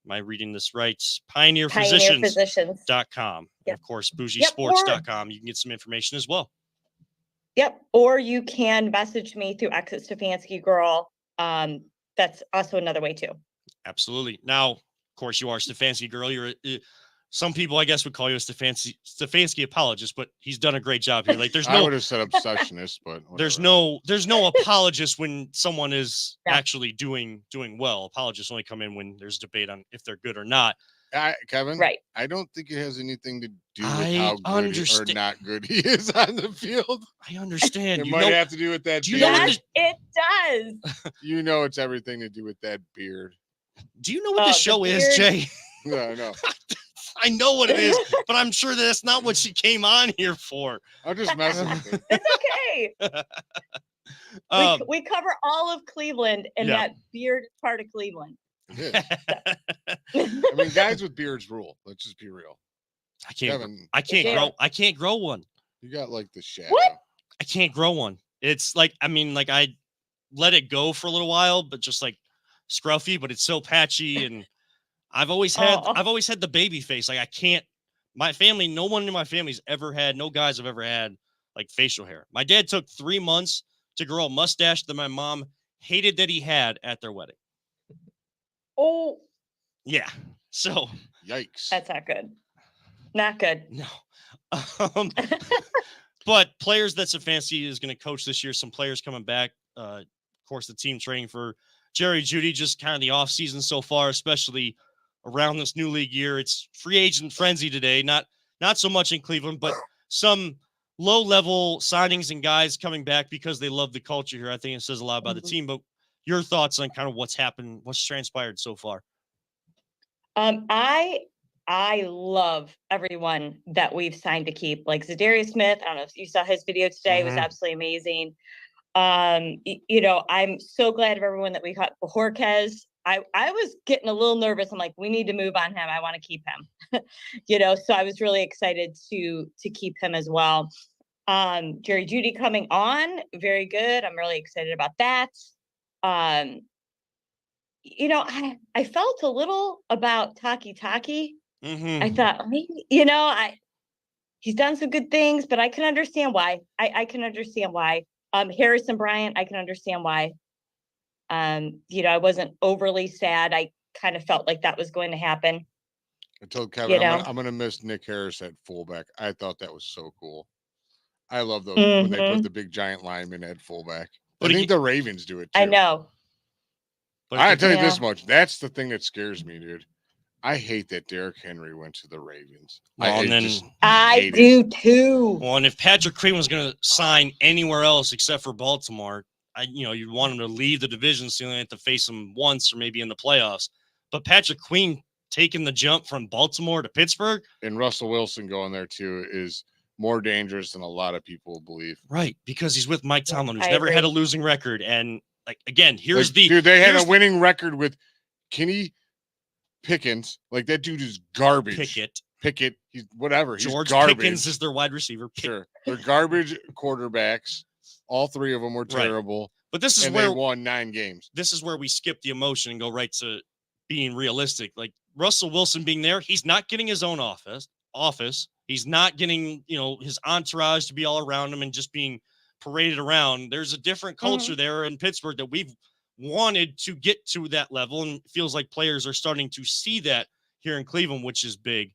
am I reading this right? PioneerPhysicians.com. Yep. Of course, BougieSports.com. You can get some information as well. Yep. Or you can message me through Exit Stefanski Girl. That's also another way too. Absolutely. Now, of course, you are Stefanski Girl. You're some people, I guess, would call you a Stefanski apologist, but he's done a great job here. Like, there's no. I would have said obsessionist, but whatever. there's no apologist when someone is actually doing well. Apologists only come in when there's debate on if they're good or not. Kevin, right? I don't think it has anything to do with how good or not good he is on the field. I understand. It might have to do with that. Yes, it does. It's everything to do with that beard. Do you know what the show is, Jay? No, I know. I know what it is, but I'm sure that's not what she came on here for. I'm just messing with it. It's okay. We cover all of Cleveland, and that beard is part of Cleveland. It is. I mean, guys with beards rule. Let's just be real. I can't grow one. You got like the shadow. What? I can't grow one. It's like, I let it go for a little while, but just like scruffy, but it's so patchy. And I've always had the baby face. Like, I can't, no one in my family's ever had, no guys have ever had like facial hair. My dad took 3 months to grow a mustache that my mom hated that he had at their wedding. Oh, yeah. So yikes. That's not good. Not good. No. But players that Stefanski is going to coach this year, some players coming back. Of course, the team training for Jerry Jeudy, just kind of the off season so far, especially around this new league year. It's free agent frenzy today. Not so much in Cleveland, but some low level signings and guys coming back because they love the culture here. I think it says a lot about the team, but your thoughts on kind of what's happened, what's transpired so far? I love everyone that we've signed to keep, like Zadarius Smith. I don't know if you saw his video today. It was absolutely amazing. I'm so glad of everyone that we got. Bojorquez, I was getting a little nervous. I'm like, we need to move on him. I want to keep him, so I was really excited to keep him as well. Jerry Jeudy coming on. Very good. I'm really excited about that. I felt a little about Taki. I thought maybe, he's done some good things, but I can understand why. I can understand why. Harrison Bryant, I can understand why. I wasn't overly sad. I kind of felt like that was going to happen. I told Kevin, You know? I'm gonna miss Nick Harris at fullback. I thought that was so cool. I love those when they put the big giant lineman at fullback. But I think the Ravens do it too. I know. But I tell you this much. That's the thing that scares me, dude. I hate that Derrick Henry went to the Ravens. Well, I do too. Well, and if Patrick Queen was going to sign anywhere else except for Baltimore, you'd want him to leave the division so you only have to face him once or maybe in the playoffs. But Patrick Queen taking the jump from Baltimore to Pittsburgh. And Russell Wilson going there too is more dangerous than a lot of people believe. Right, because he's with Mike Tomlin, who's never had a losing record. And again, dude, they had a winning record with Kenny Pickens. Like, that dude is garbage. Pickett, he's whatever. George he's garbage. Pickens is their wide receiver. Sure, they're garbage quarterbacks. All three of them were terrible. Right. But this is where they won 9 games. This is where we skip the emotion and go right to being realistic. Like, Russell Wilson being there, he's not getting his own office. He's not getting, his entourage to be all around him and just being paraded around. There's a different culture there in Pittsburgh that we've wanted to get to that level, and it feels like players are starting to see that here in Cleveland, which is big.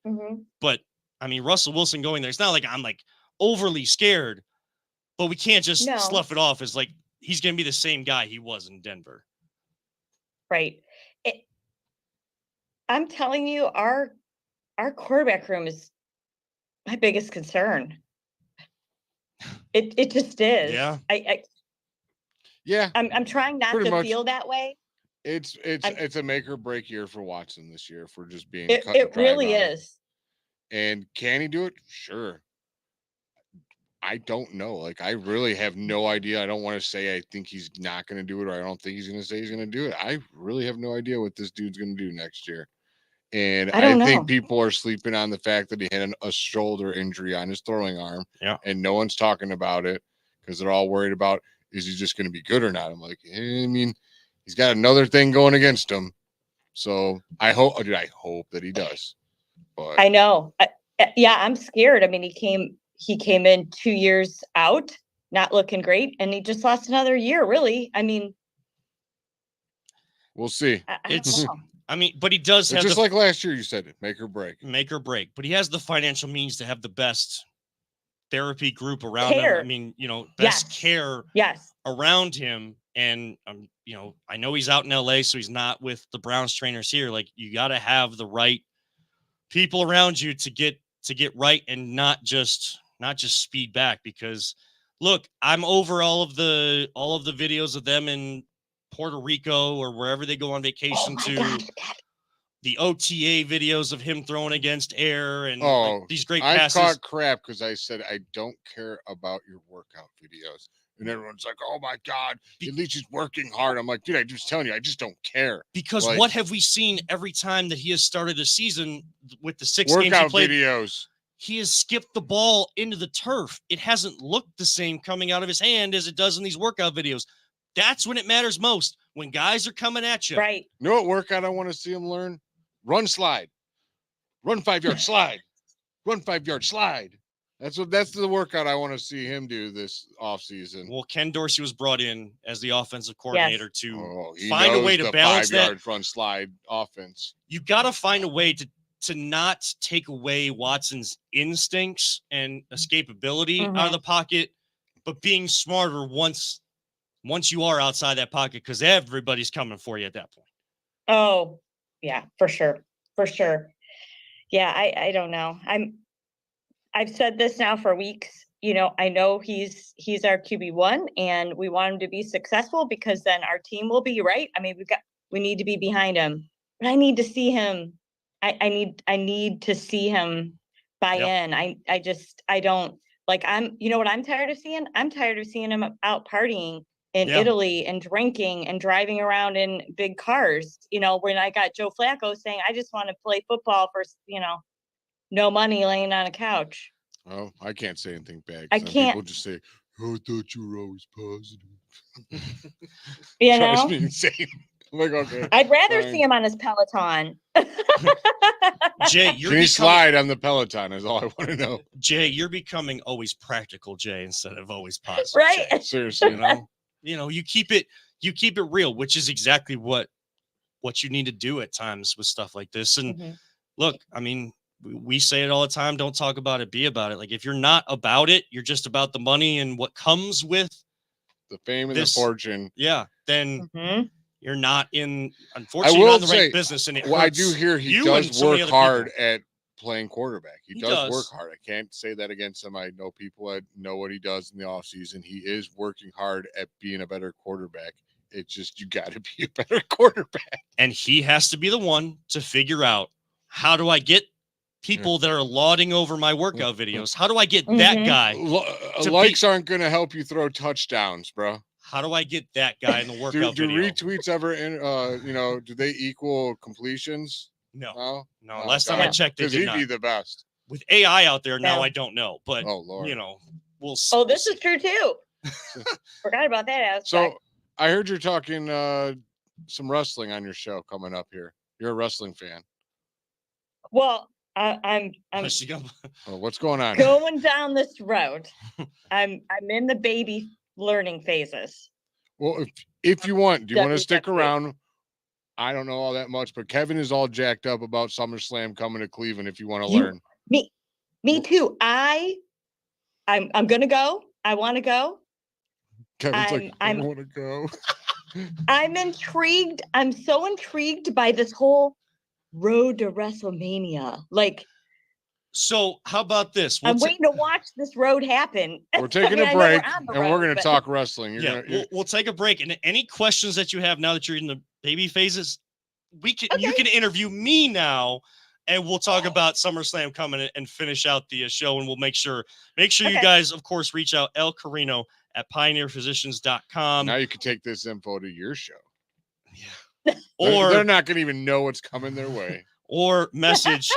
But I mean, Russell Wilson going there, it's not like I'm like overly scared, but we can't just slough it off as like he's going to be the same guy he was in Denver. Right. I'm telling you, our quarterback room is my biggest concern. It just is. Yeah. I'm trying not to feel that way. It's a make or break year for Watson this year, if we're just being it really is. And can he do it? Sure. I don't know. Like, I really have no idea. I don't want to say I think he's not going to do it, or I don't think he's going to say he's going to do it. I really have no idea what this dude's going to do next year. And I think people are sleeping on the fact that he had a shoulder injury on his throwing arm. Yeah. And no one's talking about it because they're all worried about, is he just going to be good or not? I'm like, I mean, he's got another thing going against him. So I hope that he does. But I know. I'm scared. I mean, he came in 2 years out, not looking great, and he just lost another year, really. I mean, we'll see. But he does have like last year, you said it, make or break. Make or break. But he has the financial means to have the best therapy group around him. I mean, best care around him. And, I know he's out in LA, so he's not with the Browns trainers here. Like, you got to have the right people around you to get right and not just speed back, because look, I'm over all of the videos of them in Puerto Rico or wherever they go on vacation the OTA videos of him throwing against air and these great passes. I caught crap because I said, I don't care about your workout videos. And everyone's like, oh my God, at least he's working hard. I'm like, dude, I'm just telling you, I just don't care. Because what have we seen every time that he has started a season with the 6 games he workout played? Videos. He has skipped the ball into the turf. It hasn't looked the same coming out of his hand as it does in these workout videos. That's when it matters most, when guys are coming at you. Right. You know what workout I want to see him learn? Run, slide. Run 5-yard slide. Run 5-yard slide. That's the workout I want to see him do this offseason. Well, Ken Dorsey was brought in as the offensive coordinator to find a way to balance that 5-yard run slide offense. You got to find a way to not take away Watson's instincts and escapability out of the pocket, but being smarter once you are outside that pocket, because everybody's coming for you at that point. Oh, yeah, for sure. For sure. Yeah, I don't know. I've said this now for weeks. I know he's our QB1 and we want him to be successful because then our team will be right. I mean, we need to be behind him, but I need to see him. I need to see him buy in. I don't like, what I'm tired of seeing? I'm tired of seeing him out partying in Italy and drinking and driving around in big cars. When I got Joe Flacco saying, I just want to play football for, no money laying on a couch. Oh, I can't say anything bad. I can't. People just say, oh, I thought you were always positive. Drives me insane. Like, okay. I'd rather fine. see him on his Peloton. Jay, Can he slide on the Peloton is all I want to know. Jay, you're becoming always practical, Jay, instead of always positive. Right. Jay. Seriously. You know, you keep it real, which is exactly what you need to do at times with stuff like this. And Mhm. look, I mean, we say it all the time, don't talk about it, be about it. Like if you're not about it, you're just about the money and what comes with The fame and this, the fortune. Yeah, then Mhm. you're not in, I unfortunately, will you're not in the say, right business. And well, I do hear he does work hard at playing quarterback. He does work hard. I can't say that against him. I know people that know what he does in the offseason. He is working hard at being a better quarterback. It's just you got to be a better quarterback. And he has to be the one to figure out, how do I get people that are lauding over my workout videos? How do I get that Mhm. guy? Likes aren't going to help you throw touchdowns, bro. How do I get that guy in the workout do video? retweets ever do they equal completions? No. Oh, Last time I checked, they did he'd not. be the best. With AI out there now, No. I don't know, but oh Lord, we'll. Oh, this is true too. Forgot about that aspect. So I heard you're talking some wrestling on your show coming up here. You're a wrestling fan. Well, I'm What's going on? going down this road. I'm in the baby learning phases. Well, if you want, do you want to stick WWE. around? I don't know all that much, but Kevin is all jacked up about SummerSlam coming to Cleveland. If you want to learn, me too. I'm gonna go. I want to go. Kevin's I want to go. I'm intrigued. I'm so intrigued by this whole road to WrestleMania. Like, so how about this? I'm waiting to watch this road happen. We're taking a break, and we're going to talk wrestling. We'll take a break. And any questions that you have now that you're in the baby phases, you can interview me now, and we'll talk about SummerSlam coming and finish out the show. And we'll make sure you guys, of course, reach out Lana Carrino at pioneerphysicians.com. Now you can take this info to your show. Yeah. Or they're not going to even know what's coming their way. Or message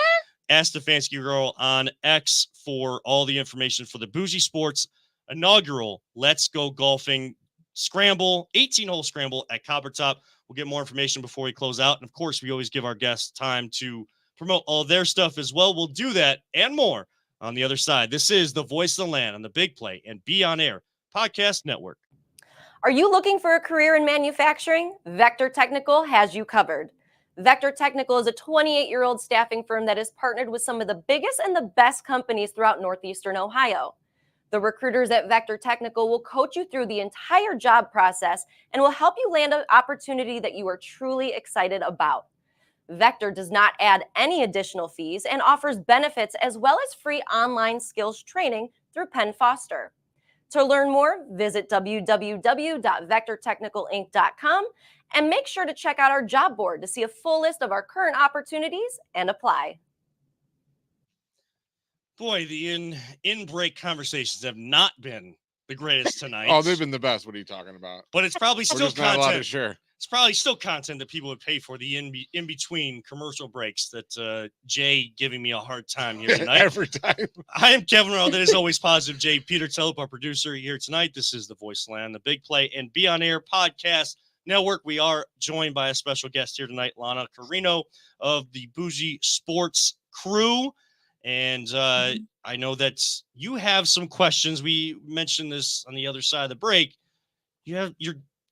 Ask Stefanski Girl on X for all the information for the Bougie Sports inaugural Let's Go Golfing Scramble, 18-hole scramble at Copper Top. We'll get more information before we close out. And, of course, we always give our guests time to promote all their stuff as well. We'll do that and more on the other side. This is the Voice of the Land on the Big Play and Be On Air Podcast Network. Are you looking for a career in manufacturing? Vector Technical has you covered. Vector Technical is a 28-year-old staffing firm that is partnered with some of the biggest and the best companies throughout Northeastern Ohio. The recruiters at Vector Technical will coach you through the entire job process and will help you land an opportunity that you are truly excited about. Vector does not add any additional fees and offers benefits as well as free online skills training through Penn Foster. To learn more, visit www.vectortechnicalinc.com and make sure to check out our job board to see a full list of our current opportunities and apply. Boy, the in-break conversations have not been the greatest tonight. Oh, they've been the best. What are you talking about? But it's probably still just not allowed to content. share. It's probably still content that people would pay for, the in-between commercial breaks that Jay giving me a hard time here tonight. Every time. I am Kevin Arnold. That is always positive. Jay Peter Telep, our producer here tonight. This is the Voice Land, the Big Play and Be On Air Podcast Network. We are joined by a special guest here tonight, Lana Carrino of the Bougie Sports crew. And I know that you have some questions. We mentioned this on the other side of the break. You're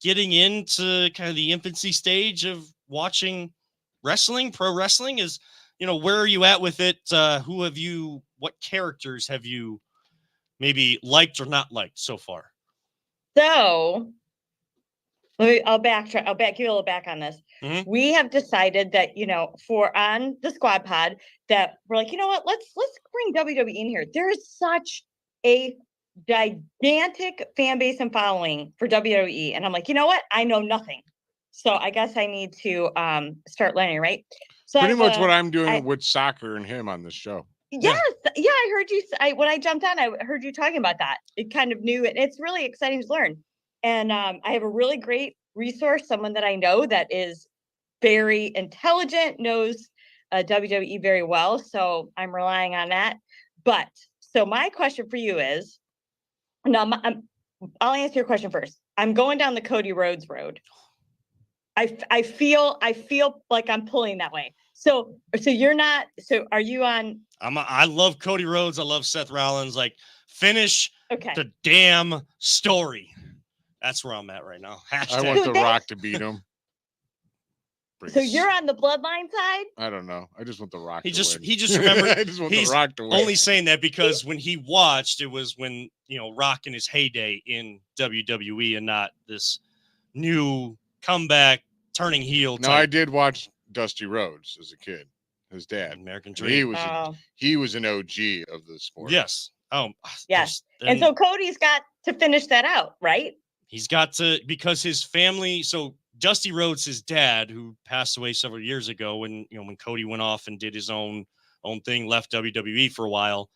getting into kind of the infancy stage of watching wrestling. Pro wrestling is, where are you at with it? What characters have you maybe liked or not liked so far? So I'll back you a little back on this. Mm-hmm. We have decided that, for on the Squad Pod, that we're like, you know what, let's bring WWE in here. There is such a gigantic fan base and following for WWE. And I'm like, you know what? I know nothing. So I guess I need to start learning, right? So pretty much what I'm doing with soccer and him on this show. Yes. Yeah, I heard you. When I jumped on, I heard you talking about that. It kind of new, and it's really exciting to learn. And I have a really great resource, someone that I know that is very intelligent, knows WWE very well. So I'm relying on that. But so my question for you is, I'll answer your question first. I'm going down the Cody Rhodes road. I feel like I'm pulling that way. So you're not. So are you on? I love Cody Rhodes. I love Seth Rollins. Like, finish Okay. the damn story. That's where I'm at right now. I want The Rock to beat him. So you're on the bloodline side? I don't know. I just want The Rock He to just win. he just remembered. I just want he's The Rock to win. only saying that because when he watched, it was when, Rock in his heyday in WWE and not this new comeback turning heel. No, I did watch Dusty Rhodes as a kid. His dad, American And Dream. he was an OG of the sport. Yes. Yes. And so Cody's got to finish that out, right? He's got to, because his family. So Dusty Rhodes, his dad, who passed away several years ago, when Cody went off and did his own thing, left WWE for a while.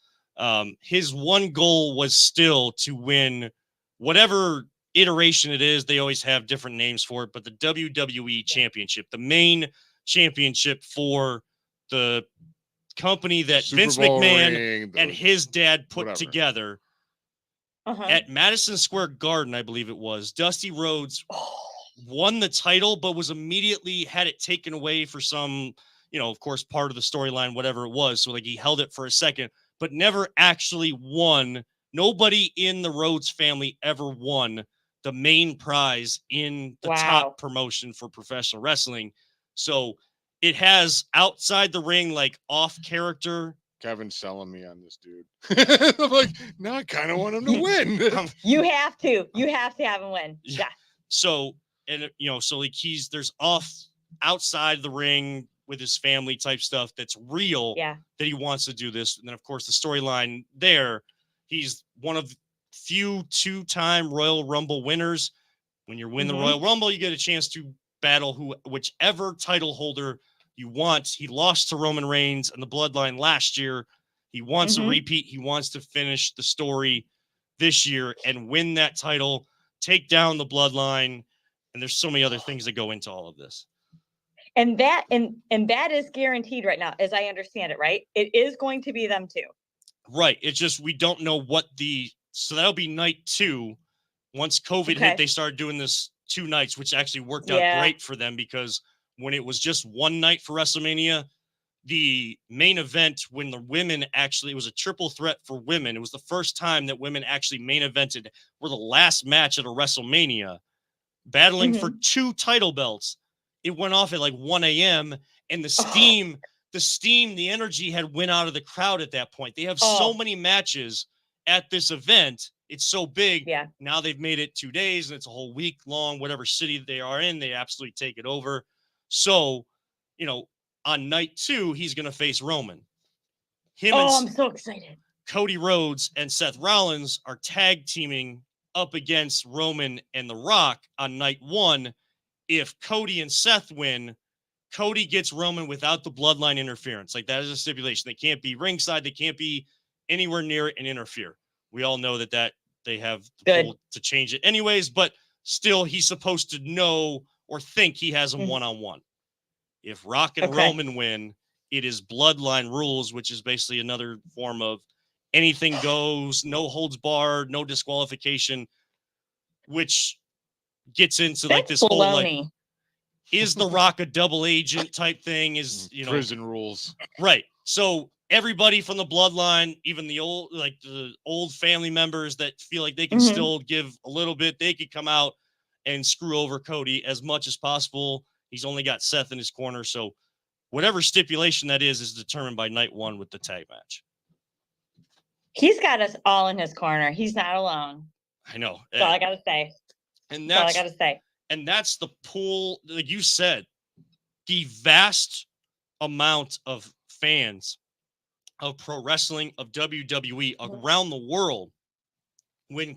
His one goal was still to win whatever iteration it is. They always have different names for it, but the WWE Championship, the main championship for the company that Super Vince Bowl McMahon ring, and his dad put whatever. together Uh-huh. at Madison Square Garden, I believe it was. Dusty Rhodes won the title, but was immediately had it taken away for some, of course, part of the storyline, whatever it was. So like he held it for a second, but never actually won. Nobody in the Rhodes family ever won the main prize in the top promotion for professional wrestling. So it has outside the ring, like off character. Kevin's selling me on this dude. I'm like, now I kind of want him to win. You have to have him win. Yeah. So, and so like there's outside the ring with his family type stuff that's real. Yeah. That he wants to do this. And then of course the storyline there, he's one of few 2-time Royal Rumble winners. When you win the Royal Rumble, you get a chance to battle whichever title holder you want. He lost to Roman Reigns and the Bloodline last year. He wants a repeat. He wants to finish the story this year and win that title, take down the Bloodline. And there's so many other things that go into all of this. And that is guaranteed right now, as I understand it, right? It is going to be them too. Right. It's just we don't know so that'll be night 2. Once COVID hit, they started doing this 2 nights, which actually worked out great for them, because when it was just one night for WrestleMania, the main event, when the women it was a triple threat for women. It was the first time that women actually main evented, were the last match at a WrestleMania, battling for 2 title belts. It went off at like 1 a.m. and the steam, the energy had went out of the crowd at that point. They have so many matches at this event. It's so big. Yeah. Now they've made it 2 days and it's a whole week long, whatever city they are in, they absolutely take it over. So, on night 2, he's going to face Roman. I'm so excited. Cody Rhodes and Seth Rollins are tag teaming up against Roman and The Rock on night 1. If Cody and Seth win, Cody gets Roman without the bloodline interference. Like, that is a stipulation. They can't be ringside. They can't be anywhere near it and interfere. We all know that they have the pull to change it anyways, but still he's supposed to know or think he has him one-on-one. If Rock and Roman win, it is bloodline rules, which is basically another form of anything goes, no holds barred, no disqualification, which gets into like this whole like, is The Rock a double agent type thing? Is prison rules, right? So everybody from the bloodline, even the old family members that feel like they can still give a little bit, they could come out and screw over Cody as much as possible. He's only got Seth in his corner, so whatever stipulation that is determined by night 1 with the tag match. He's got us all in his corner. He's not alone. I know. That's all I gotta say. And that's all I gotta say. And that's the pool, like you said, the vast amount of fans of pro wrestling, of WWE around the world. When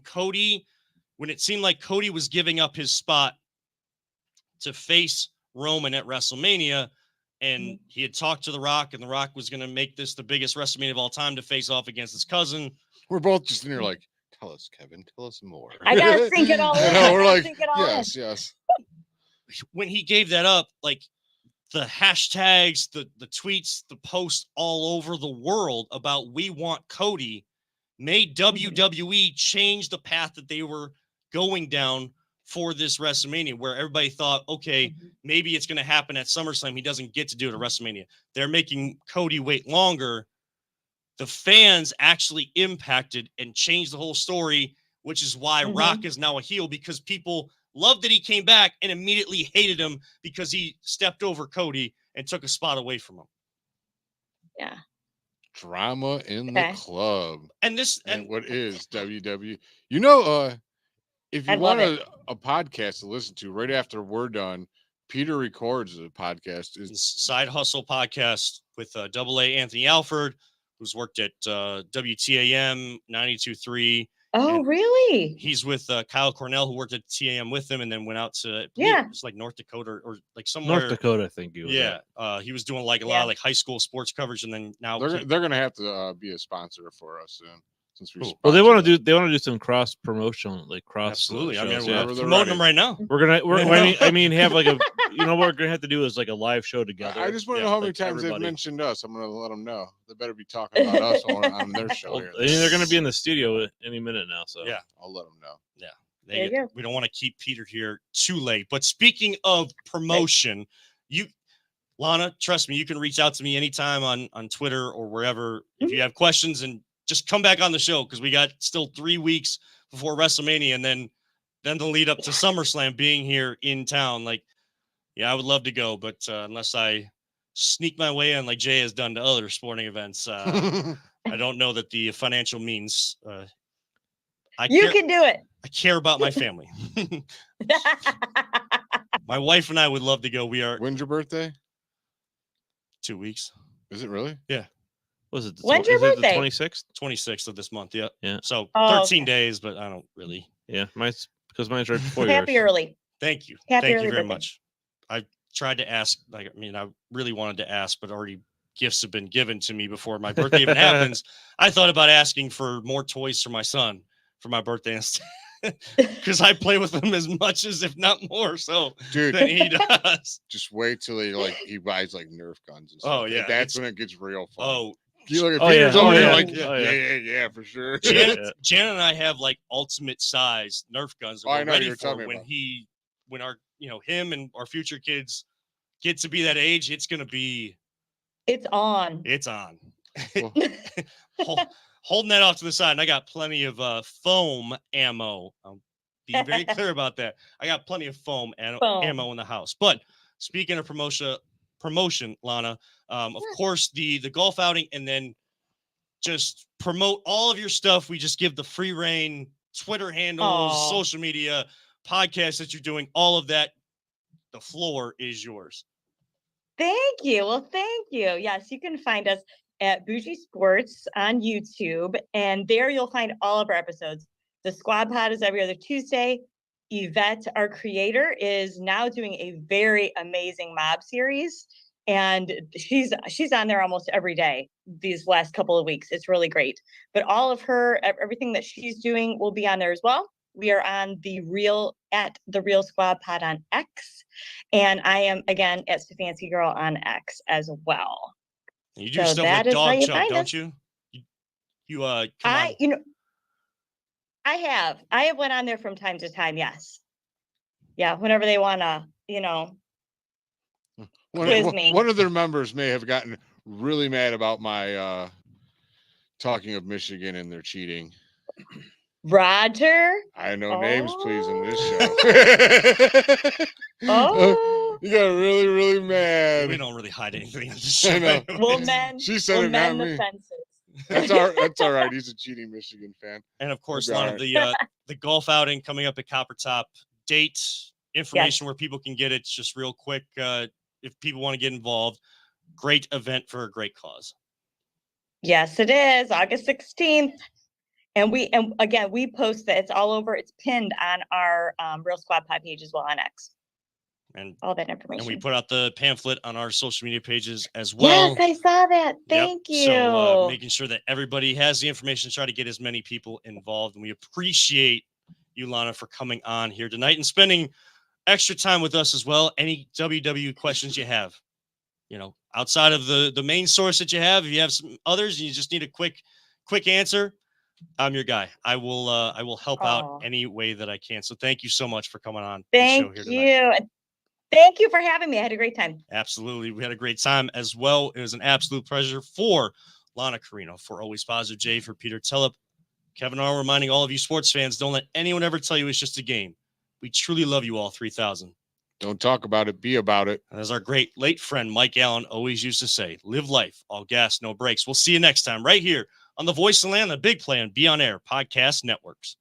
it seemed like Cody was giving up his spot to face Roman at WrestleMania, and he had talked to The Rock, and The Rock was going to make this the biggest WrestleMania of all time to face off against his cousin. We're both just in here like, tell us, Kevin, tell us more. I gotta think it all in. We're like, yes. When he gave that up, like the hashtags, the tweets, the posts all over the world about "we want Cody" made WWE change the path that they were going down for this WrestleMania, where everybody thought, okay, maybe it's going to happen at SummerSlam. He doesn't get to do it at WrestleMania. They're making Cody wait longer. The fans actually impacted and changed the whole story, which is why Rock is now a heel, because people loved that he came back and immediately hated him because he stepped over Cody and took a spot away from him. Yeah. Drama in the club. And what is WWE? You know, if you want a podcast to listen to right after we're done, Peter records a podcast. It's Side Hustle Podcast with AA Anthony Alford, who's worked at WTAM 92.3. Oh, really? He's with Kyle Cornell, who worked at TAM with him, and then went out to it's like North Dakota or like somewhere. North Dakota, I think. He was was doing like a lot of like high school sports coverage, and then now they're gonna have to be a sponsor for us soon. Since well, they want to do some cross promotion, like cross. Absolutely, I mean, we're promoting them right now. I mean, have like a, what we're gonna have to do is like a live show together. I just want to know how many times they've mentioned us. I'm gonna let them know. They better be talking about us on their show. Well, I mean, they're gonna be in the studio any minute now, so yeah, I'll let them know. Yeah, we don't want to keep Peter here too late. But speaking of promotion, Lana, trust me, you can reach out to me anytime on Twitter or wherever if you have questions, and just come back on the show, because we got still 3 weeks before WrestleMania, and then the lead up to SummerSlam being here in town. Like, I would love to go, but unless I sneak my way in like Jay has done to other sporting events, I don't know that the financial means. You can do it. I care about my family. My wife and I would love to go. When's your birthday? 2 weeks. Is it really? Yeah. Was it? When's your birthday? The 26th? 26th of this month. Yeah. Yeah. So 13 days, but I don't really. Yeah, mine's right before Happy yours. early. Thank you. Happy Thank early you very birthday. much. I tried to ask. I really wanted to ask, but already gifts have been given to me before my birthday even happens. I thought about asking for more toys for my son for my birthday instead, because I play with him as much as, if not more, so dude, than he does. Just wait till he buys like Nerf guns and stuff. Oh yeah, that's when it gets real fun. Oh. You look at Peter's over there like, yeah, for sure. Jan and I have like ultimate size Nerf guns that we're ready for when our him and our future kids get to be that age. It's on. It's on. Holding that off to the side, and I got plenty of foam ammo. I'll be very clear about that. I got plenty of foam ammo in the house. But speaking of promotion, Lana, of course, the golf outing, and then just promote all of your stuff. We just give the free reign, Twitter handles, social media, podcasts that you're doing, all of that. The floor is yours. Thank you. Well, thank you. Yes, you can find us at Bougie Sports on YouTube, and there you'll find all of our episodes. The Squad Pod is every other Tuesday. Yvette, our creator, is now doing a very amazing mob series, and she's on there almost every day these last couple of weeks. It's really great. But all of everything that she's doing will be on there as well. We are on the Real Squad Pod on X, and I am again at Stefanski Girl on X as well. You do stuff with Dog Chunk, don't you? I have went on there from time to time. Yes. Yeah. Whenever they want to, quiz me. One of their members may have gotten really mad about my talking of Michigan and their cheating. Roger. I know names, please, in this show. You got really, really mad. We don't really hide anything on this show. Well, men. She said it, not me. That's all right. He's a cheating Michigan fan. And of course, Lana, the golf outing coming up at Copper Top. Date, information where people can get it. Just real quick, if people want to get involved. Great event for a great cause. Yes, it is August 16th. And again, we post that. It's all over. It's pinned on our Real Squad Pod page as well on X. And all that information. And we put out the pamphlet on our social media pages as well. Yes, I saw that. Thank you. So making sure that everybody has the information, try to get as many people involved. And we appreciate you, Lana, for coming on here tonight and spending extra time with us as well. Any WW questions you have, outside of the main source that you have, if you have some others and you just need a quick answer, I'm your guy. I will help out Aw. any way that I can. So thank you so much for coming on the show Thank here you. tonight. And thank you for having me. I had a great time. Absolutely. We had a great time as well. It was an absolute pleasure for Lana Carrino, for Always Positive Jay, for Peter Tillip. Kevin Arnold reminding all of you sports fans, don't let anyone ever tell you it's just a game. We truly love you all 3,000. Don't talk about it, be about it. And as our great late friend Mike Allen always used to say, live life, all gas, no brakes. We'll see you next time right here on the Voice of the Land, the Big Play and Be On Air podcast networks.